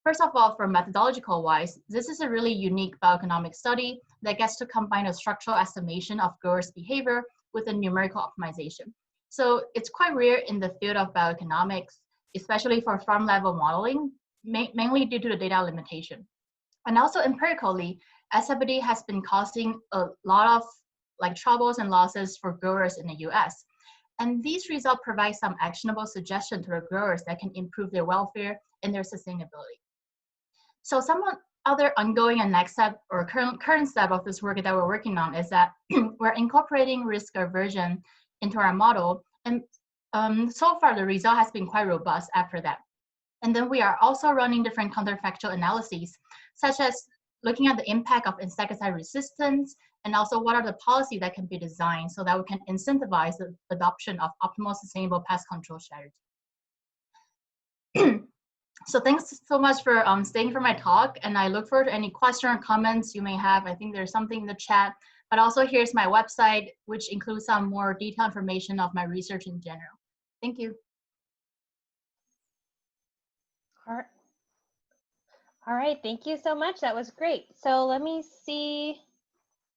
First of all, for methodological wise, this is a really unique bioeconomic study that gets to combine a structural estimation of growers' behavior with a numerical optimization. So it's quite rare in the field of bioeconomics, especially for farm level modeling, mainly due to the data limitation. And also empirically, SFD has been causing a lot of troubles and losses for growers in the US. And these results provide some actionable suggestions to the growers that can improve their welfare and their sustainability. So some other ongoing and next step or current step of this work that we're working on is that we're incorporating risk aversion into our model. And so far the result has been quite robust after that. And then we are also running different counterfactual analyses, such as looking at the impact of insecticide resistance and also what are the policies that can be designed so that we can incentivize the adoption of optimal sustainable pest control strategy. So thanks so much for staying for my talk, and I look forward to any questions or comments you may have. I think there's something in the chat, but also here's my website, which includes some more detailed information of my research in general. Thank you.
All right, thank you so much. That was great. So let me see.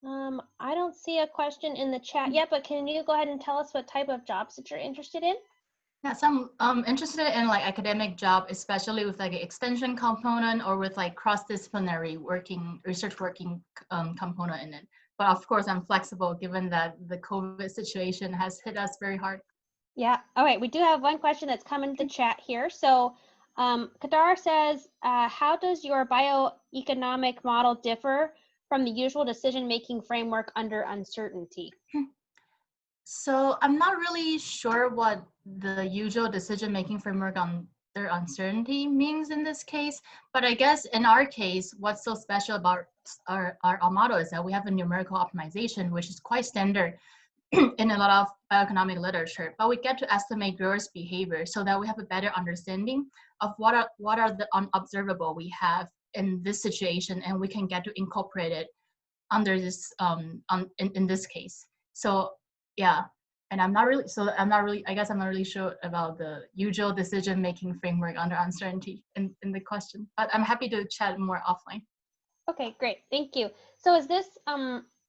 I don't see a question in the chat yet, but can you go ahead and tell us what type of jobs that you're interested in?
Yeah, so I'm interested in academic job, especially with an extension component or with cross-disciplinary research working component in it. But of course, I'm flexible given that the COVID situation has hit us very hard.
Yeah. All right. We do have one question that's come into the chat here. So Kadar says, how does your bioeconomic model differ from the usual decision-making framework under uncertainty?
So I'm not really sure what the usual decision-making framework under uncertainty means in this case, but I guess in our case, what's so special about our model is that we have a numerical optimization, which is quite standard in a lot of bioeconomic literature, but we get to estimate growers' behavior so that we have a better understanding of what are the unobservable we have in this situation, and we can get to incorporate it under this in this case. So yeah, and I guess I'm not really sure about the usual decision-making framework under uncertainty in the question, but I'm happy to chat more offline.
Okay, great, thank you. So is this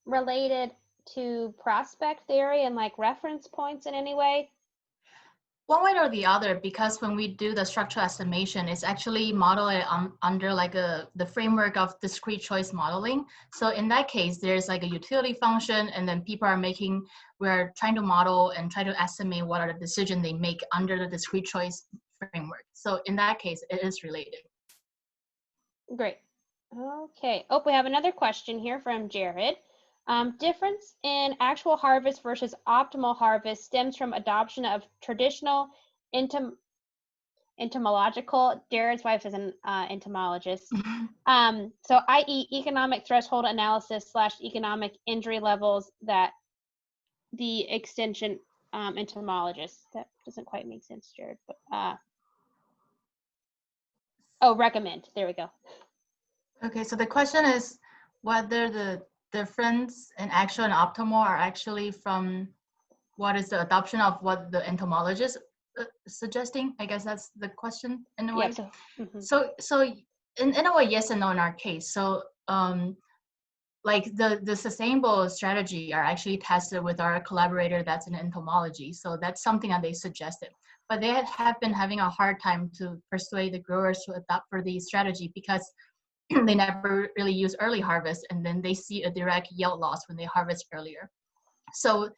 related to prospect theory and reference points in any way?
One way or the other, because when we do the structural estimation, it's actually modeled under the framework of discrete choice modeling. So in that case, there's a utility function, and then we're trying to model and try to estimate what are the decisions they make under the discrete choice framework. So in that case, it is related.
Great. Okay. Oh, we have another question here from Jared. Difference in actual harvest versus optimal harvest stems from adoption of traditional entomological, Jared's wife is an entomologist. So i.e. economic threshold analysis / economic injury levels that the extension entomologist, that doesn't quite make sense, Jared, but oh, recommend, there we go.
Okay, so the question is whether the difference in actual and optimal are actually from what is the adoption of what the entomologist suggesting. I guess that's the question in a way. Yeah, so in a way, yes and no in our case. So like the sustainable strategy are actually tested with our collaborator that's in entomology. So that's something that they suggested. But they have been having a hard time to persuade the growers to adopt for the strategy because they never really use early harvest, and then they see a direct yield loss when they harvest earlier. So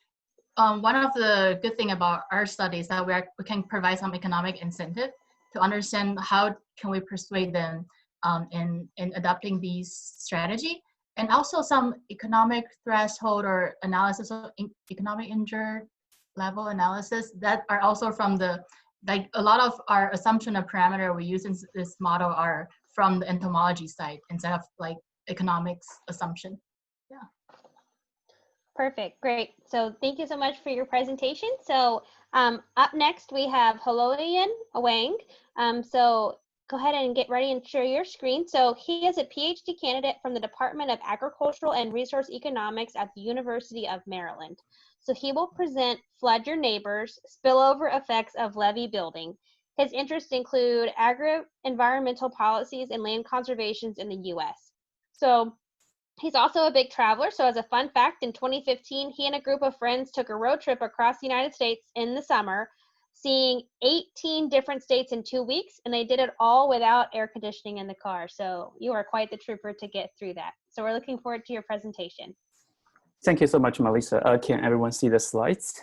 one of the good thing about our study is that we can provide some economic incentive to understand how can we persuade them in adopting these strategy, and also some economic threshold or analysis of economic injury level analysis that are also from the, like a lot of our assumption of parameter we use in this model are from the entomology side instead of like economics assumption. Yeah.
Perfect, great. So thank you so much for your presentation. So up next we have Wang. So go ahead and get ready and share your screen. So he is a PhD candidate from the Department of Agricultural and Resource Economics at the University of Maryland. So he will present Flood Your Neighbors, Spillover Effects of Levee Building. His interests include agro-environmental policies and land conservations in the US. So he's also a big traveler. So as a fun fact, in 2015, he and a group of friends took a road trip across the United States in the summer, seeing 18 different states in 2 weeks, and they did it all without air conditioning in the car. So you are quite the trooper to get through that. So we're looking forward to your presentation.
Thank you so much, Melissa. Can everyone see the slides?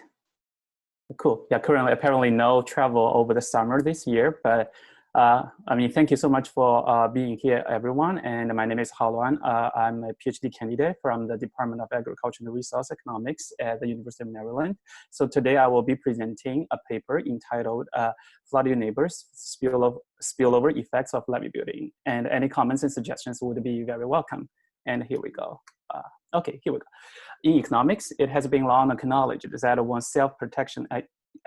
Cool. Yeah, currently apparently no travel over the summer this year, but I mean, thank you so much for being here, everyone. And my name is Luan. I'm a PhD candidate from the Department of Agriculture and Resource Economics at the University of Maryland. So today I will be presenting a paper entitled Flood Your Neighbors, Spillover Effects of Levee Building. And any comments and suggestions would be very welcome. And here we go. Okay, here we go. In economics, it has been long acknowledged that one's self-protection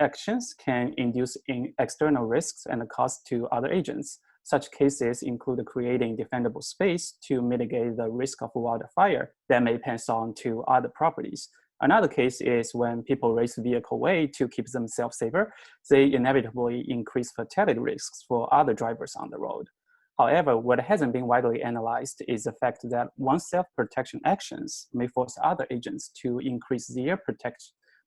actions can induce external risks and costs to other agents. Such cases include creating defendable space to mitigate the risk of wildfire that may pass on to other properties. Another case is when people race vehicle way to keep themselves safer, they inevitably increase fatality risks for other drivers on the road. However, what hasn't been widely analyzed is the fact that one's self-protection actions may force other agents to increase their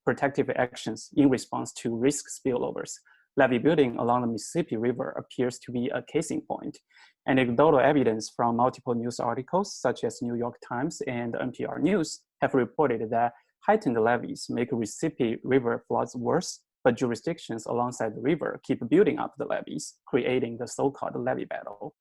protective actions in response to risk spillovers. Levee building along the Mississippi River appears to be a case in point. Anecdotal evidence from multiple news articles, such as New York Times and NPR News, have reported that heightened levees make Mississippi River floods worse, but jurisdictions alongside the river keep building up the levees, creating the so-called levee battle.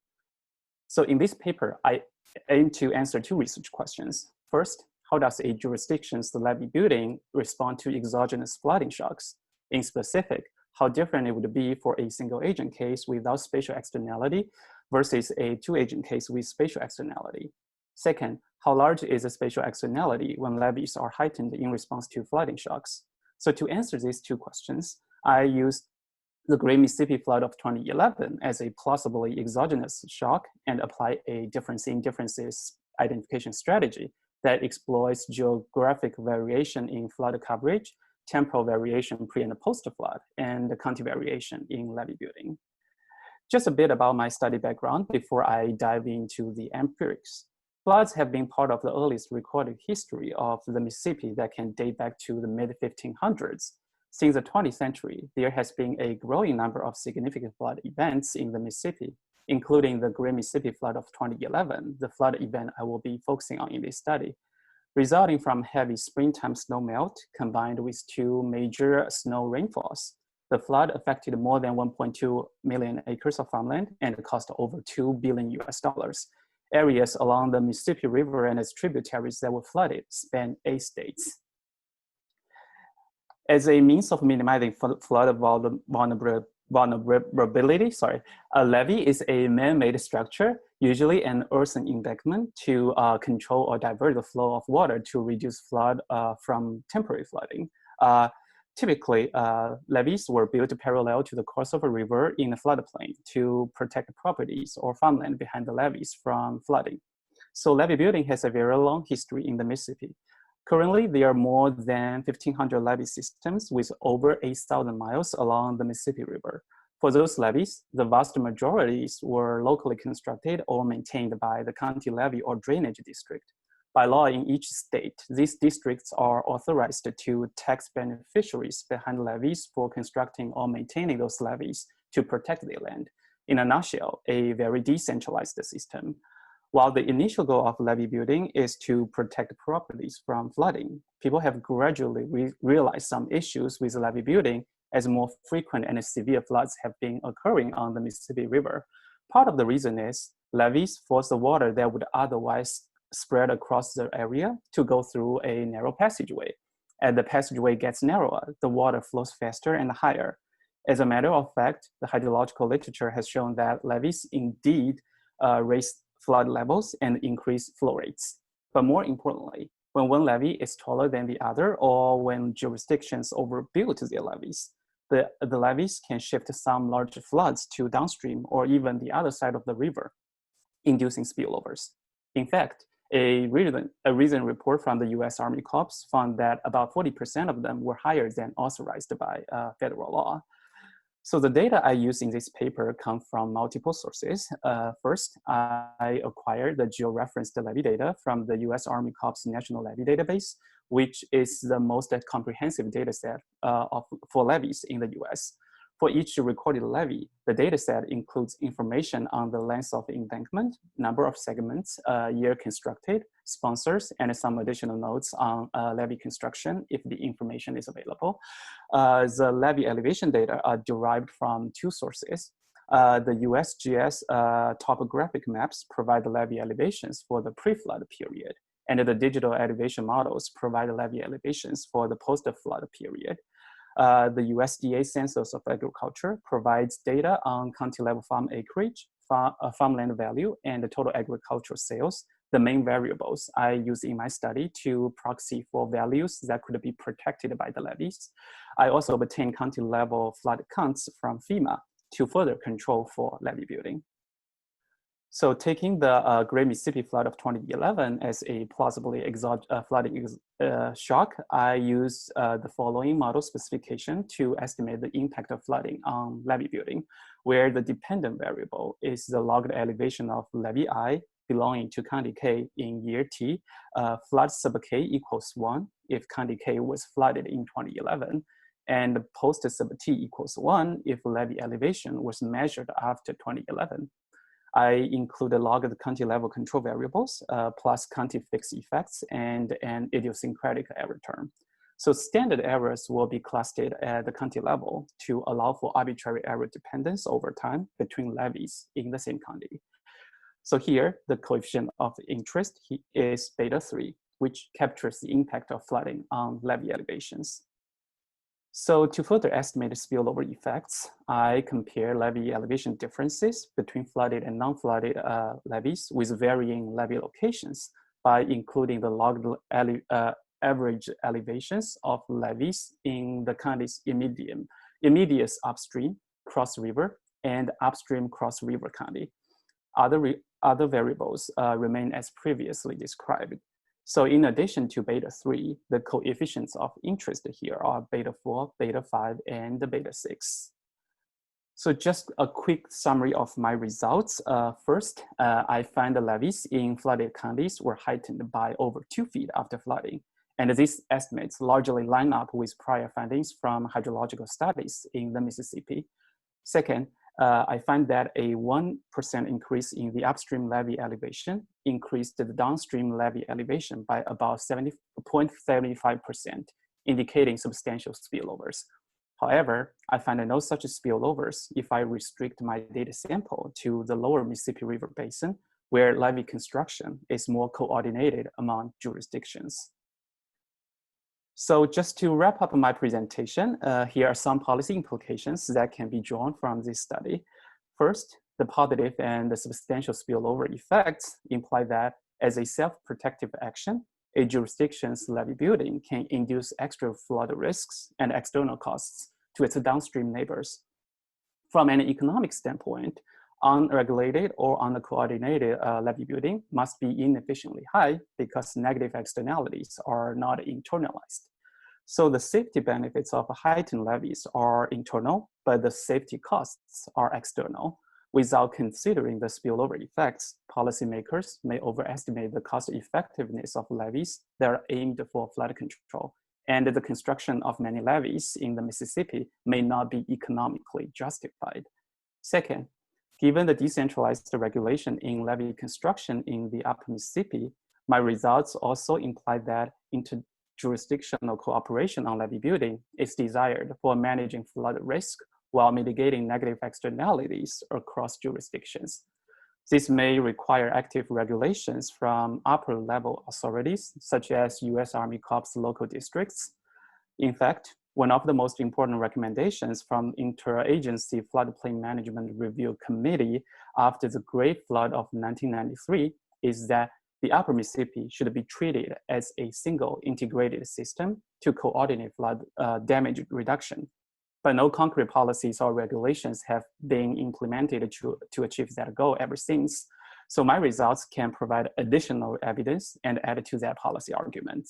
So in this paper, I aim to answer two research questions. First, how does a jurisdiction's levee building respond to exogenous flooding shocks? In specific, how different it would be for a single agent case without spatial externality versus a two-agent case with spatial externality. Second, how large is the spatial externality when levees are heightened in response to flooding shocks? So to answer these two questions, I used the Great Mississippi Flood of 2011 as a plausibly exogenous shock and apply a difference in differences identification strategy that exploits geographic variation in flood coverage, temporal variation pre and post flood, and the county variation in levee building. Just a bit about my study background before I dive into the empirics. Floods have been part of the earliest recorded history of the Mississippi that can date back to the mid-1500s. Since the 20th century, there has been a growing number of significant flood events in the Mississippi, including the Great Mississippi Flood of 2011, the flood event I will be focusing on in this study. Resulting from heavy springtime snowmelt combined with two major snow rainfalls, the flood affected more than 1.2 million acres of farmland and cost over $2 billion US, Areas along the Mississippi River and its tributaries that were flooded span 8 states. As a means of minimizing flood vulnerability, a levee is a man-made structure, usually an earthen embankment, to control or divert the flow of water to reduce flood from temporary flooding. Typically, levees were built parallel to the course of a river in a floodplain to protect properties or farmland behind the levees from flooding. So levee building has a very long history in the Mississippi. Currently, there are more than 1,500 levee systems with over 8,000 miles along the Mississippi River. For those levees, the vast majorities were locally constructed or maintained by the county levee or drainage district. By law in each state, these districts are authorized to tax beneficiaries behind levees for constructing or maintaining those levees to protect their land. In a nutshell, a very decentralized system. While the initial goal of levee building is to protect properties from flooding, people have gradually realized some issues with levee building as more frequent and severe floods have been occurring on the Mississippi River. Part of the reason is levees force the water that would otherwise spread across the area to go through a narrow passageway. As the passageway gets narrower, the water flows faster and higher. As a matter of fact, the hydrological literature has shown that levees indeed raise flood levels and increase flow rates. But more importantly, when one levee is taller than the other, or when jurisdictions overbuild their levees, the levees can shift some large floods to downstream or even the other side of the river, inducing spillovers. In fact, a recent report from the US Army Corps found that about 40% of them were higher than authorized by federal law. So the data I use in this paper come from multiple sources. First, I acquired the georeferenced levee data from the US Army Corps National Levee Database, which is the most comprehensive data set for levees in the US. For each recorded levee, the data set includes information on the length of the embankment, number of segments, year constructed, sponsors, and some additional notes on levee construction if the information is available. The levee elevation data are derived from 2 sources. The USGS topographic maps provide the levee elevations for the pre-flood period, and the digital elevation models provide levee elevations for the post-flood period. The USDA Census of Agriculture provides data on county-level farm acreage, farmland value, and the total agricultural sales, the main variables I use in my study to proxy for values that could be protected by the levees. I also obtain county-level flood counts from FEMA to further control for levee building. So taking the Great Mississippi Flood of 2011 as a plausibly flooding shock, I use the following model specification to estimate the impact of flooding on levee building, where the dependent variable is the logged elevation of levee I belonging to county K in year T. Flood sub K equals 1 if county K was flooded in 2011, and post sub T equals 1 if levee elevation was measured after 2011. I include a log of the county level control variables plus county fixed effects and an idiosyncratic error term. So standard errors will be clustered at the county level to allow for arbitrary error dependence over time between levees in the same county. So here, the coefficient of interest is beta 3, which captures the impact of flooding on levee elevations. So to further estimate the spillover effects, I compare levee elevation differences between flooded and non-flooded levees with varying levee locations by including the logged average elevations of levees in the county's immediate upstream cross river and upstream cross river county. Other variables remain as previously described. So in addition to beta 3, the coefficients of interest here are beta 4, beta 5, and beta 6. So just a quick summary of my results. First, I find the levees in flooded counties were heightened by over 2 feet after flooding. And these estimates largely line up with prior findings from hydrological studies in the Mississippi. Second, I find that a 1% increase in the upstream levee elevation increased the downstream levee elevation by about 0.75%, indicating substantial spillovers. However, I find no such spillovers if I restrict my data sample to the lower Mississippi River Basin, where levy construction is more coordinated among jurisdictions. So just to wrap up my presentation, here are some policy implications that can be drawn from this study. First, the positive and the substantial spillover effects imply that as a self-protective action, a jurisdiction's levy building can induce extra flood risks and external costs to its downstream neighbors. From an economic standpoint, unregulated or uncoordinated levy building must be inefficiently high because negative externalities are not internalized. So the safety benefits of heightened levies are internal, but the safety costs are external. Without considering the spillover effects, policymakers may overestimate the cost effectiveness of levies that are aimed for flood control, and the construction of many levees in the Mississippi may not be economically justified. Second, given the decentralized regulation in levee construction in the upper Mississippi, my results also imply that interjurisdictional cooperation on levee building is desired for managing flood risk while mitigating negative externalities across jurisdictions. This may require active regulations from upper level authorities, such as US Army Corps local districts. In fact, one of the most important recommendations from Interagency Floodplain Management Review Committee after the Great Flood of 1993 is that the upper Mississippi should be treated as a single integrated system to coordinate flood damage reduction. But no concrete policies or regulations have been implemented to achieve that goal ever since. So my results can provide additional evidence and add to that policy argument.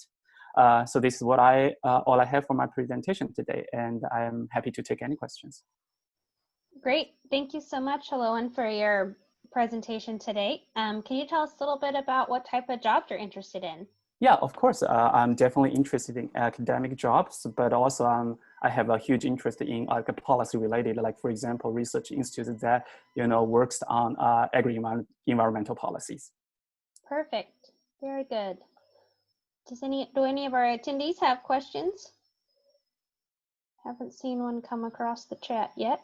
So this is what all I have for my presentation today, and I am happy to take any questions.
Great, thank you so much, Haloan, for your presentation today. Can you tell us a little bit about what type of jobs you're interested in?
Yeah, of course. I'm definitely interested in academic jobs, but also I have a huge interest in like policy related, like for example, research institutes that works on agri-environmental policies.
Perfect. Very good. Do any of our attendees have questions? Haven't seen one come across the chat yet.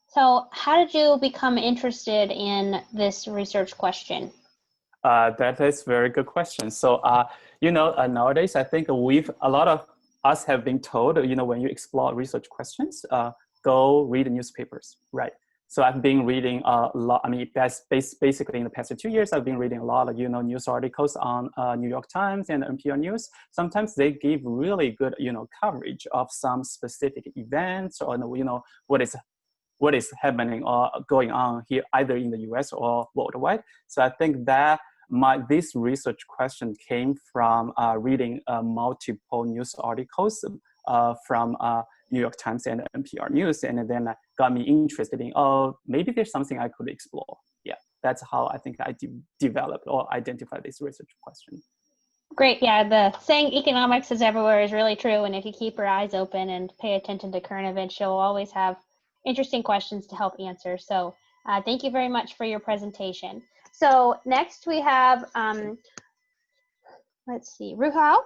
So how did you become interested in this research question?
That is a very good question. So, nowadays, I think a lot of us have been told, when you explore research questions, go read newspapers, right? So I've been reading a lot. I mean, basically in the past 2 years, I've been reading a lot of, news articles on New York Times and NPR News. Sometimes they give really good, coverage of some specific events or, what is happening or going on here, either in the US or worldwide. So I think that this research question came from reading multiple news articles from New York Times and NPR News, and then got me interested in, maybe there's something I could explore. Yeah, that's how I think I developed or identified this research question.
Great, yeah, the saying economics is everywhere is really true, and if you keep your eyes open and pay attention to current events, you'll always have interesting questions to help answer. So thank you very much for your presentation. So next we have, let's see, Rouha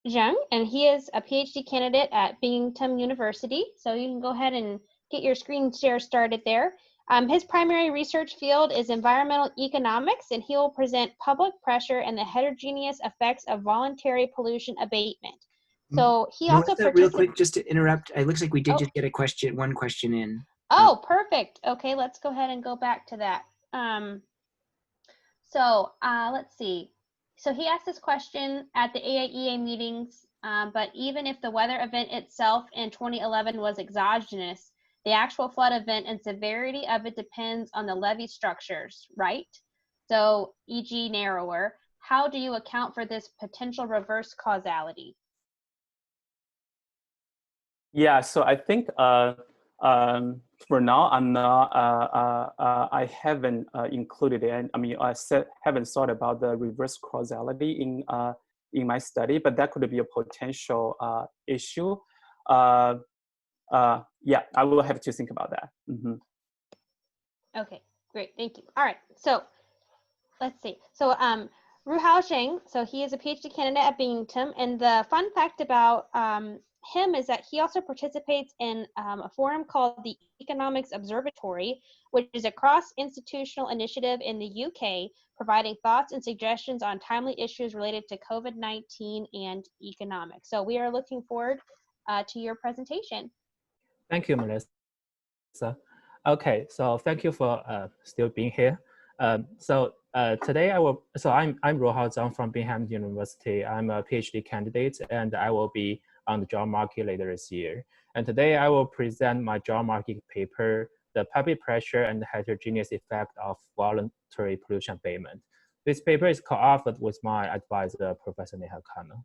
Shang, and he is a PhD candidate at Binghamton University. So you can go ahead and get your screen share started there. His primary research field is environmental economics, and he will present public pressure and the heterogeneous effects of voluntary pollution abatement. So he also
real quick, just to interrupt, it looks like we did just get one question in.
Oh, perfect. Okay, let's go ahead and go back to that. Let's see. So he asked this question at the AAEA meetings, but even if the weather event itself in 2011 was exogenous, the actual flood event and severity of it depends on the levee structures, right? So, e.g. narrower, how do you account for this potential reverse causality?
Yeah, so I think for now, I'm not. I haven't included it. I mean, haven't thought about the reverse causality in my study, but that could be a potential issue. Yeah, I will have to think about that. Mm-hmm.
Okay, great, thank you. All right, so let's see. So Rouha Shang, so he is a PhD candidate at Binghamton, and the fun fact about him is that he also participates in a forum called the Economics Observatory, which is a cross-institutional initiative in the UK, providing thoughts and suggestions on timely issues related to COVID-19 and economics. So we are looking forward to your presentation.
Thank you, Melissa. Okay, so thank you for still being here. Today I'm Rouha Shang from Bingham University. I'm a PhD candidate and I will be on the job market later this year. And today I will present my job market paper, The Public Pressure and the Heterogeneous Effect of Voluntary Pollution Abatement. This paper is co-authored with my advisor, Professor Neha Khanna.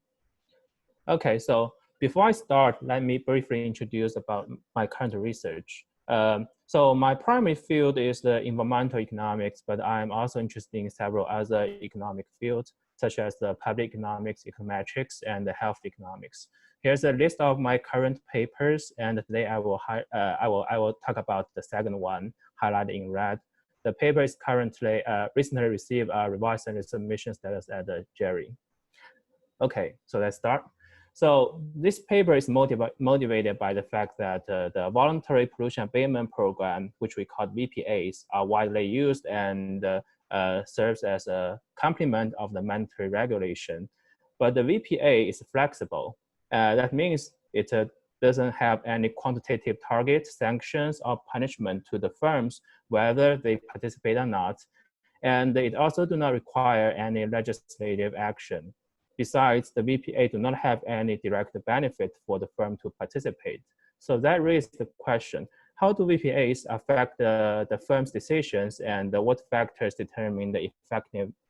Okay, so before I start, let me briefly introduce about my current research. So my primary field is the environmental economics, but I'm also interested in several other economic fields, such as the public economics, econometrics, and the health economics. Here's a list of my current papers, and today I will talk about the second one, highlighted in red. The paper is currently recently received a revised and submission status at the jury. Okay, so let's start. So this paper is motivated by the fact that the voluntary pollution abatement program, which we call Vpas, are widely used and serves as a complement of the mandatory regulation. But the VPA is flexible. That means it doesn't have any quantitative target, sanctions, or punishment to the firms, whether they participate or not. And it also does not require any legislative action. Besides, the VPA do not have any direct benefit for the firm to participate. So that raises the question, how do VPAs affect the firm's decisions, and what factors determine the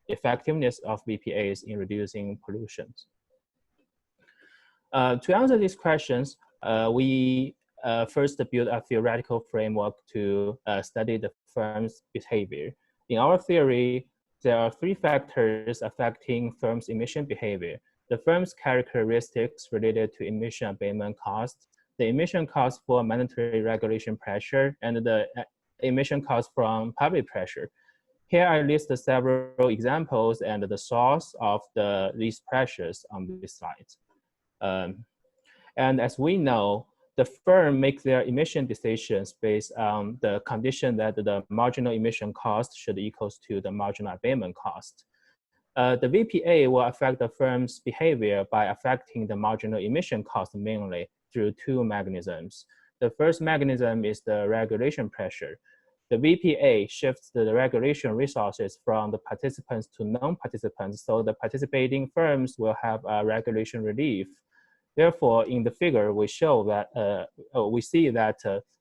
effectiveness of VPAs in reducing pollution? To answer these questions, we first built a theoretical framework to study the firm's behavior. In our theory, there are three factors affecting firms' emission behavior: the firm's characteristics related to emission abatement costs, the emission costs for mandatory regulation pressure, and the emission costs from public pressure. Here I list several examples and the source of these pressures on this slide. And as we know, the firm makes their emission decisions based on the condition that the marginal emission cost should equal to the marginal abatement cost. The VPA will affect the firm's behavior by affecting the marginal emission cost mainly through two mechanisms. The first mechanism is the regulation pressure. The VPA shifts the regulation resources from the participants to non-participants, so the participating firms will have a regulation relief. Therefore, in the figure, we show that we see that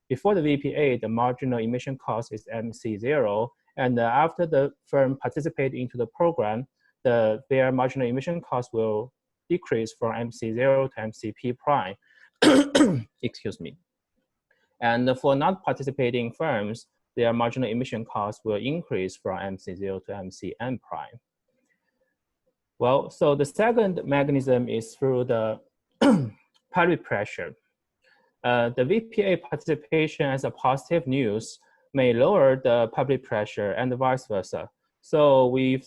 before the VPA, the marginal emission cost is MC0, and after the firm participates into the program, their marginal emission cost will decrease from MC0 to MCP prime. Excuse me. And for non-participating firms, their marginal emission cost will increase from MC0 to MCN prime. Well, so the second mechanism is through the public pressure. The VPA participation as a positive news may lower the public pressure and vice versa. So we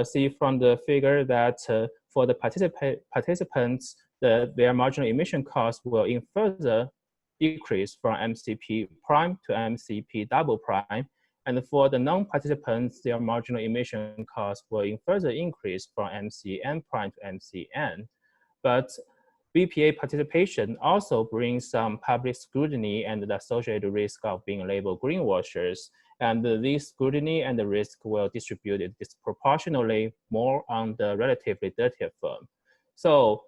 see from the figure that for the participants, their marginal emission cost will further decrease from MCP prime to MCP double prime. And for the non-participants, their marginal emission cost will further increase from MCN prime to MCN. But VPA participation also brings some public scrutiny and the associated risk of being labeled greenwashers. And this scrutiny and the risk will distribute it disproportionately more on the relatively dirtier firm. So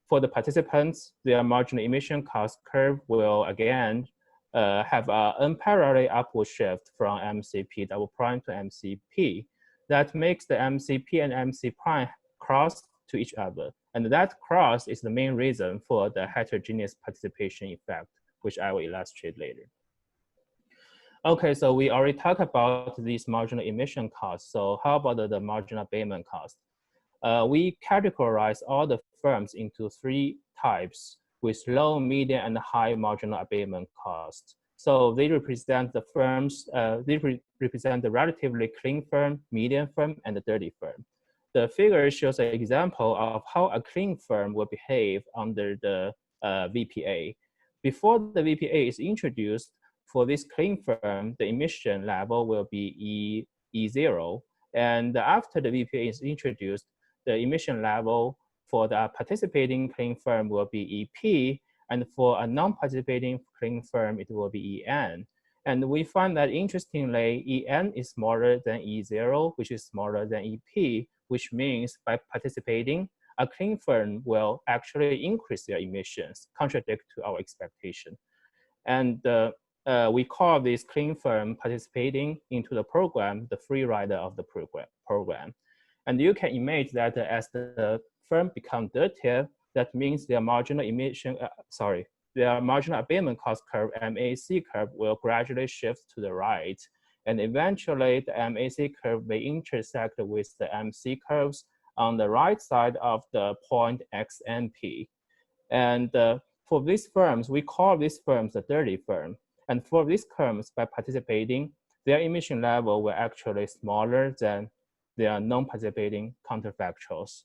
for the participants, their marginal emission cost curve will again have an unparalleled upward shift from MCP double prime to MCP. That makes the MCP and MC prime cross to each other. And that cross is the main reason for the heterogeneous participation effect, which I will illustrate later. Okay, so we already talked about these marginal emission costs. So how about the marginal abatement cost? We categorize all the firms into three types with low, medium, and high marginal abatement costs. So they represent the firms, represent the relatively clean firm, medium firm, and the dirty firm. the figure shows an example of how a clean firm will behave under the VPA. Before the VPA is introduced, for this clean firm, the emission level will be E0. And after the VPA is introduced, the emission level for the participating clean firm will be EP, and for a non-participating clean firm, it will be EN. And we find that, interestingly, EN is smaller than E0, which is smaller than EP, which means by participating, a clean firm will actually increase their emissions, contradict to our expectation. And we call this clean firm participating into the program the free rider of the program. And you can imagine that as the firm become dirtier, that means their marginal emission, their marginal abatement cost curve, MAC curve, will gradually shift to the right. And eventually the MAC curve may intersect with the MC curves on the right side of the point XNP. And for these firms, we call these firms the dirty firm. And for these firms, by participating, their emission level will actually smaller than their non-participating counterfactuals.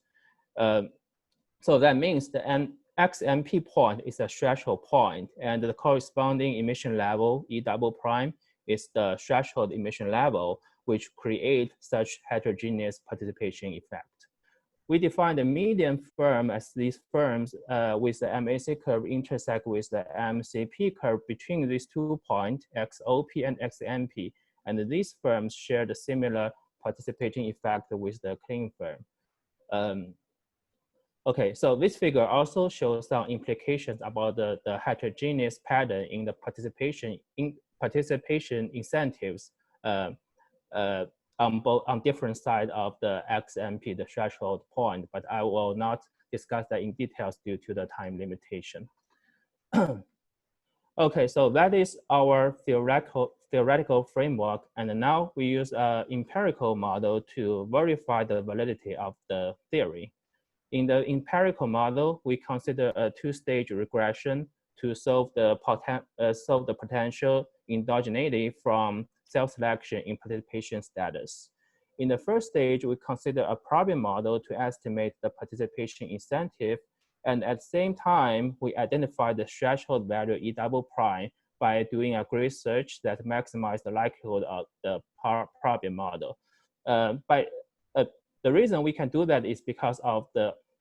So that means the XMP point is a threshold point, and the corresponding emission level, E double prime, is the threshold emission level, which create such heterogeneous participation effect. We define the median firm as these firms with the MAC curve intersect with the MCP curve between these 2 points, XOP and XMP, and these firms share the similar participating effect with the clean firm. Okay, so this figure also shows some implications about the heterogeneous pattern in the participation incentives on different sides of the XMP, the threshold point, but I will not discuss that in details due to the time limitation. Okay, so that is our theoretical framework, and now we use an empirical model to verify the validity of the theory. In the empirical model, we consider a two-stage regression to solve the potential endogeneity from self-selection in participation status. In the first stage, we consider a problem model to estimate the participation incentive, and at the same time, we identify the threshold value E double prime by doing a grid search that maximizes the likelihood of the problem model. The reason we can do that is because of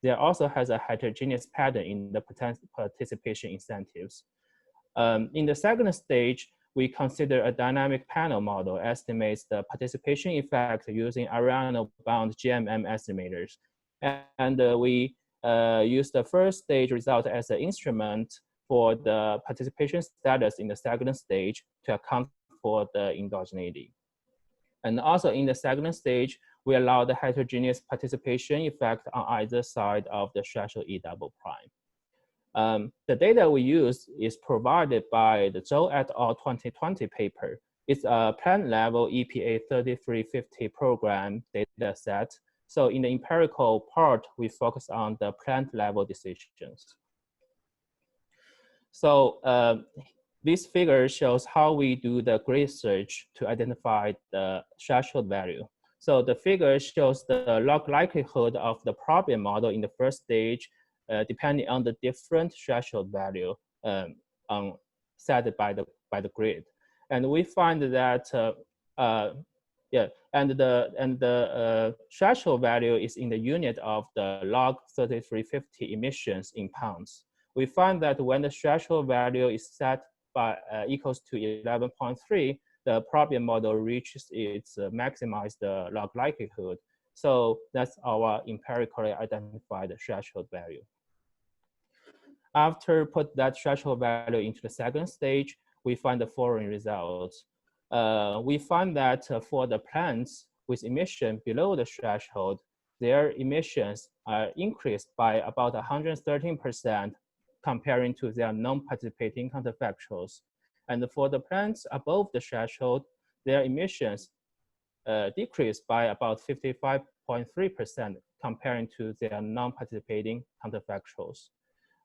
there also has a heterogeneous pattern in the participation incentives. In the second stage, we consider a dynamic panel model estimates the participation effect using Ariano bound GMM estimators. And we use the first stage result as an instrument for the participation status in the second stage to account for the endogeneity. And also in the second stage, we allow the heterogeneous participation effect on either side of the threshold E double prime. The data we use is provided by the Zhou et al. 2020 paper. It's a plant level EPA 3350 program data set. So in the empirical part, we focus on the plant level decisions. So this figure shows how we do the grid search to identify the threshold value. So the figure shows the log likelihood of the problem model in the first stage, depending on the different threshold value set by the grid, and we find that the threshold value is in the unit of the log 3350 emissions in pounds. We find that when the threshold value is set by equals to 11.3, the problem model reaches its maximized log likelihood. So that's our empirically identified threshold value. After put that threshold value into the second stage, we find the following results. We find that for the plants with emission below the threshold, their emissions are increased by about 113% comparing to their non-participating counterfactuals. And for the plants above the threshold, their emissions decreased by about 55.3% comparing to their non-participating counterfactuals.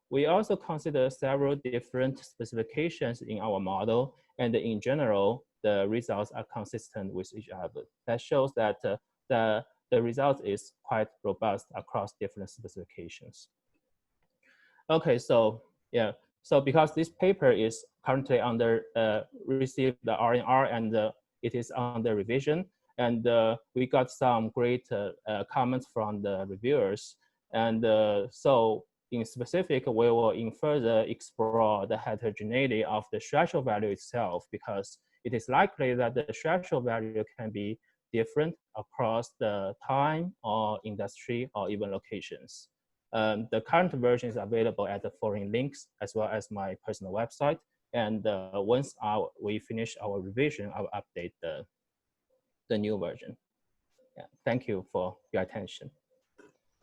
We also consider several different specifications in our model, and in general, the results are consistent with each other. That shows that the the result is quite robust across different specifications. Okay, so yeah, so because this paper is currently under received the R&R and it is under revision, and we got some great comments from the reviewers, and so in specific, we will further explore the heterogeneity of the threshold value itself, because it is likely that the threshold value can be different across the time or industry or even locations. The current version is available at the following links, as well as my personal website. And once we finish our revision, I will update the new version. Yeah, thank you for your attention.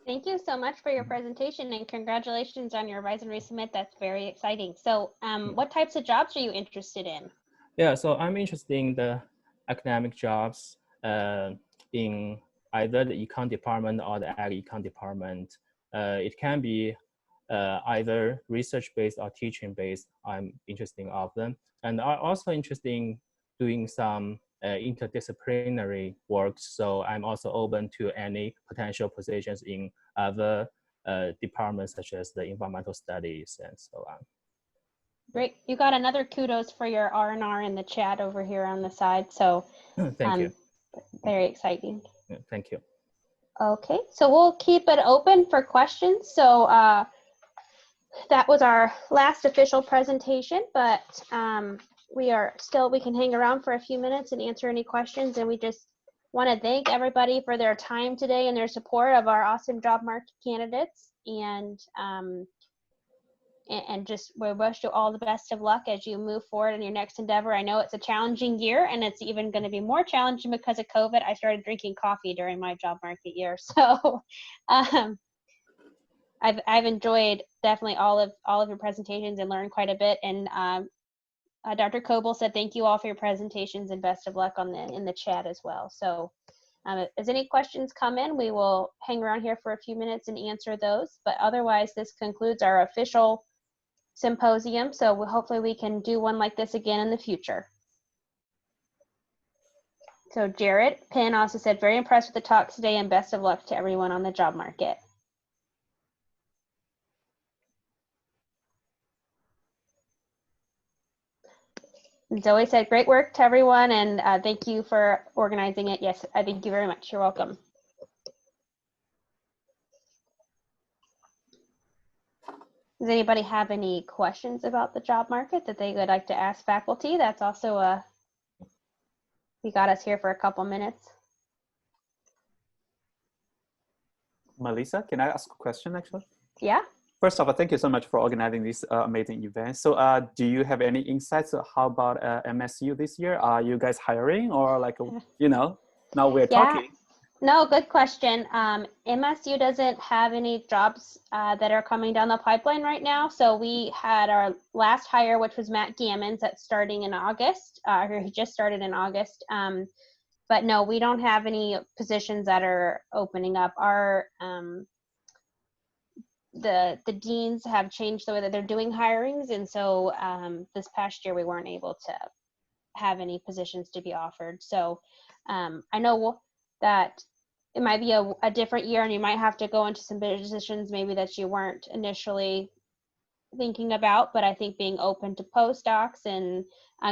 Thank you so much for your presentation, and congratulations on your revise and resubmit. That's very exciting. So what types of jobs are you interested in?
Yeah, so I'm interested in the academic jobs in either the econ department or the ag econ department. It can be either research-based or teaching-based. I'm interested in all of them. And I'm also interested in doing some interdisciplinary work. So I'm also open to any potential positions in other departments, such as the environmental studies and so on.
Great. You got another kudos for your R&R in the chat over here on the side. So
thank you.
Very exciting.
Yeah, thank you.
Okay, so we'll keep it open for questions. So that was our last official presentation, but we can hang around for a few minutes and answer any questions. And we just want to thank everybody for their time today and their support of our awesome job market candidates. And just we wish you all the best of luck as you move forward in your next endeavor. I know it's a challenging year, and it's even going to be more challenging because of COVID. I started drinking coffee during my job market year, so I've enjoyed definitely all of your presentations and learned quite a bit. And Dr. Coble said thank you all for your presentations and best of luck in the chat as well. So as any questions come in, we will hang around here for a few minutes and answer those. But otherwise, this concludes our official symposium. So hopefully we can do one like this again in the future. So Jared Penn also said, very impressed with the talk today and best of luck to everyone on the job market. Zoe said, great work to everyone, and thank you for organizing it. Yes, I thank you very much. You're welcome. Does anybody have any questions about the job market that they would like to ask faculty? That's also we got us here for a couple minutes.
Melissa, can I ask a question actually?
Yeah.
First of all, thank you so much for organizing this amazing event. So do you have any insights? How about MSU this year? Are you guys hiring, or like, you know, now we're talking?
No, good question. MSU doesn't have any jobs that are coming down the pipeline right now. So we had our last hire, which was Matt Gammons, that's starting in August, or he just started in August. But no, we don't have any positions that are opening up. Our the deans have changed the way that they're doing hirings, and so this past year we weren't able to have any positions to be offered. So I know that it might be a different year, and you might have to go into some positions maybe that you weren't initially thinking about, but I think being open to postdocs and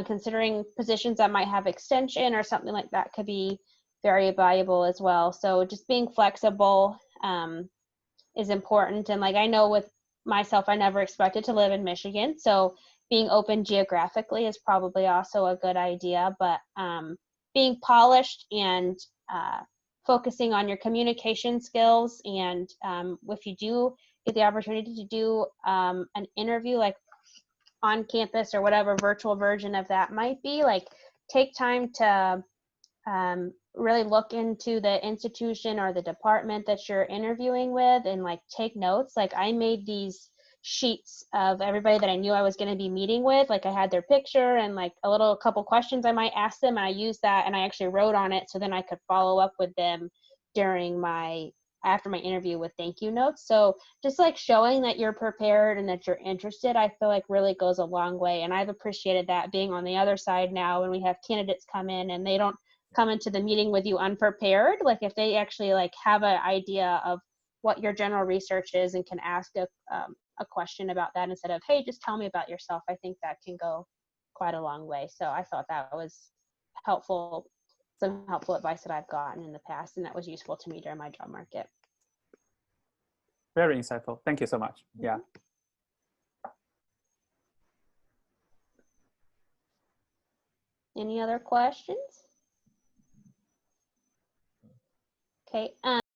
considering positions that might have extension or something like that could be very valuable as well. So just being flexible is important. And like I know with myself, I never expected to live in Michigan, so being open geographically is probably also a good idea, but being polished and focusing on your communication skills, and if you do get the opportunity to do an interview like on campus or whatever virtual version of that might be, like take time to really look into the institution or the department that you're interviewing with and like take notes. Like I made these sheets of everybody that I knew I was going to be meeting with. Like I had their picture and like a couple questions I might ask them, and I used that and I actually wrote on it so then I could follow up with them during after my interview with thank you notes. So just like showing that you're prepared and that you're interested, I feel like really goes a long way. And I've appreciated that being on the other side now when we have candidates come in and they don't come into the meeting with you unprepared. Like if they actually like have an idea of what your general research is and can ask a question about that instead of, hey, just tell me about yourself, I think that can go quite a long way. So I thought that was helpful, some helpful advice that I've gotten in the past, and that was useful to me during my job market.
Very insightful. Thank you so much. Yeah.
Any other questions? Okay.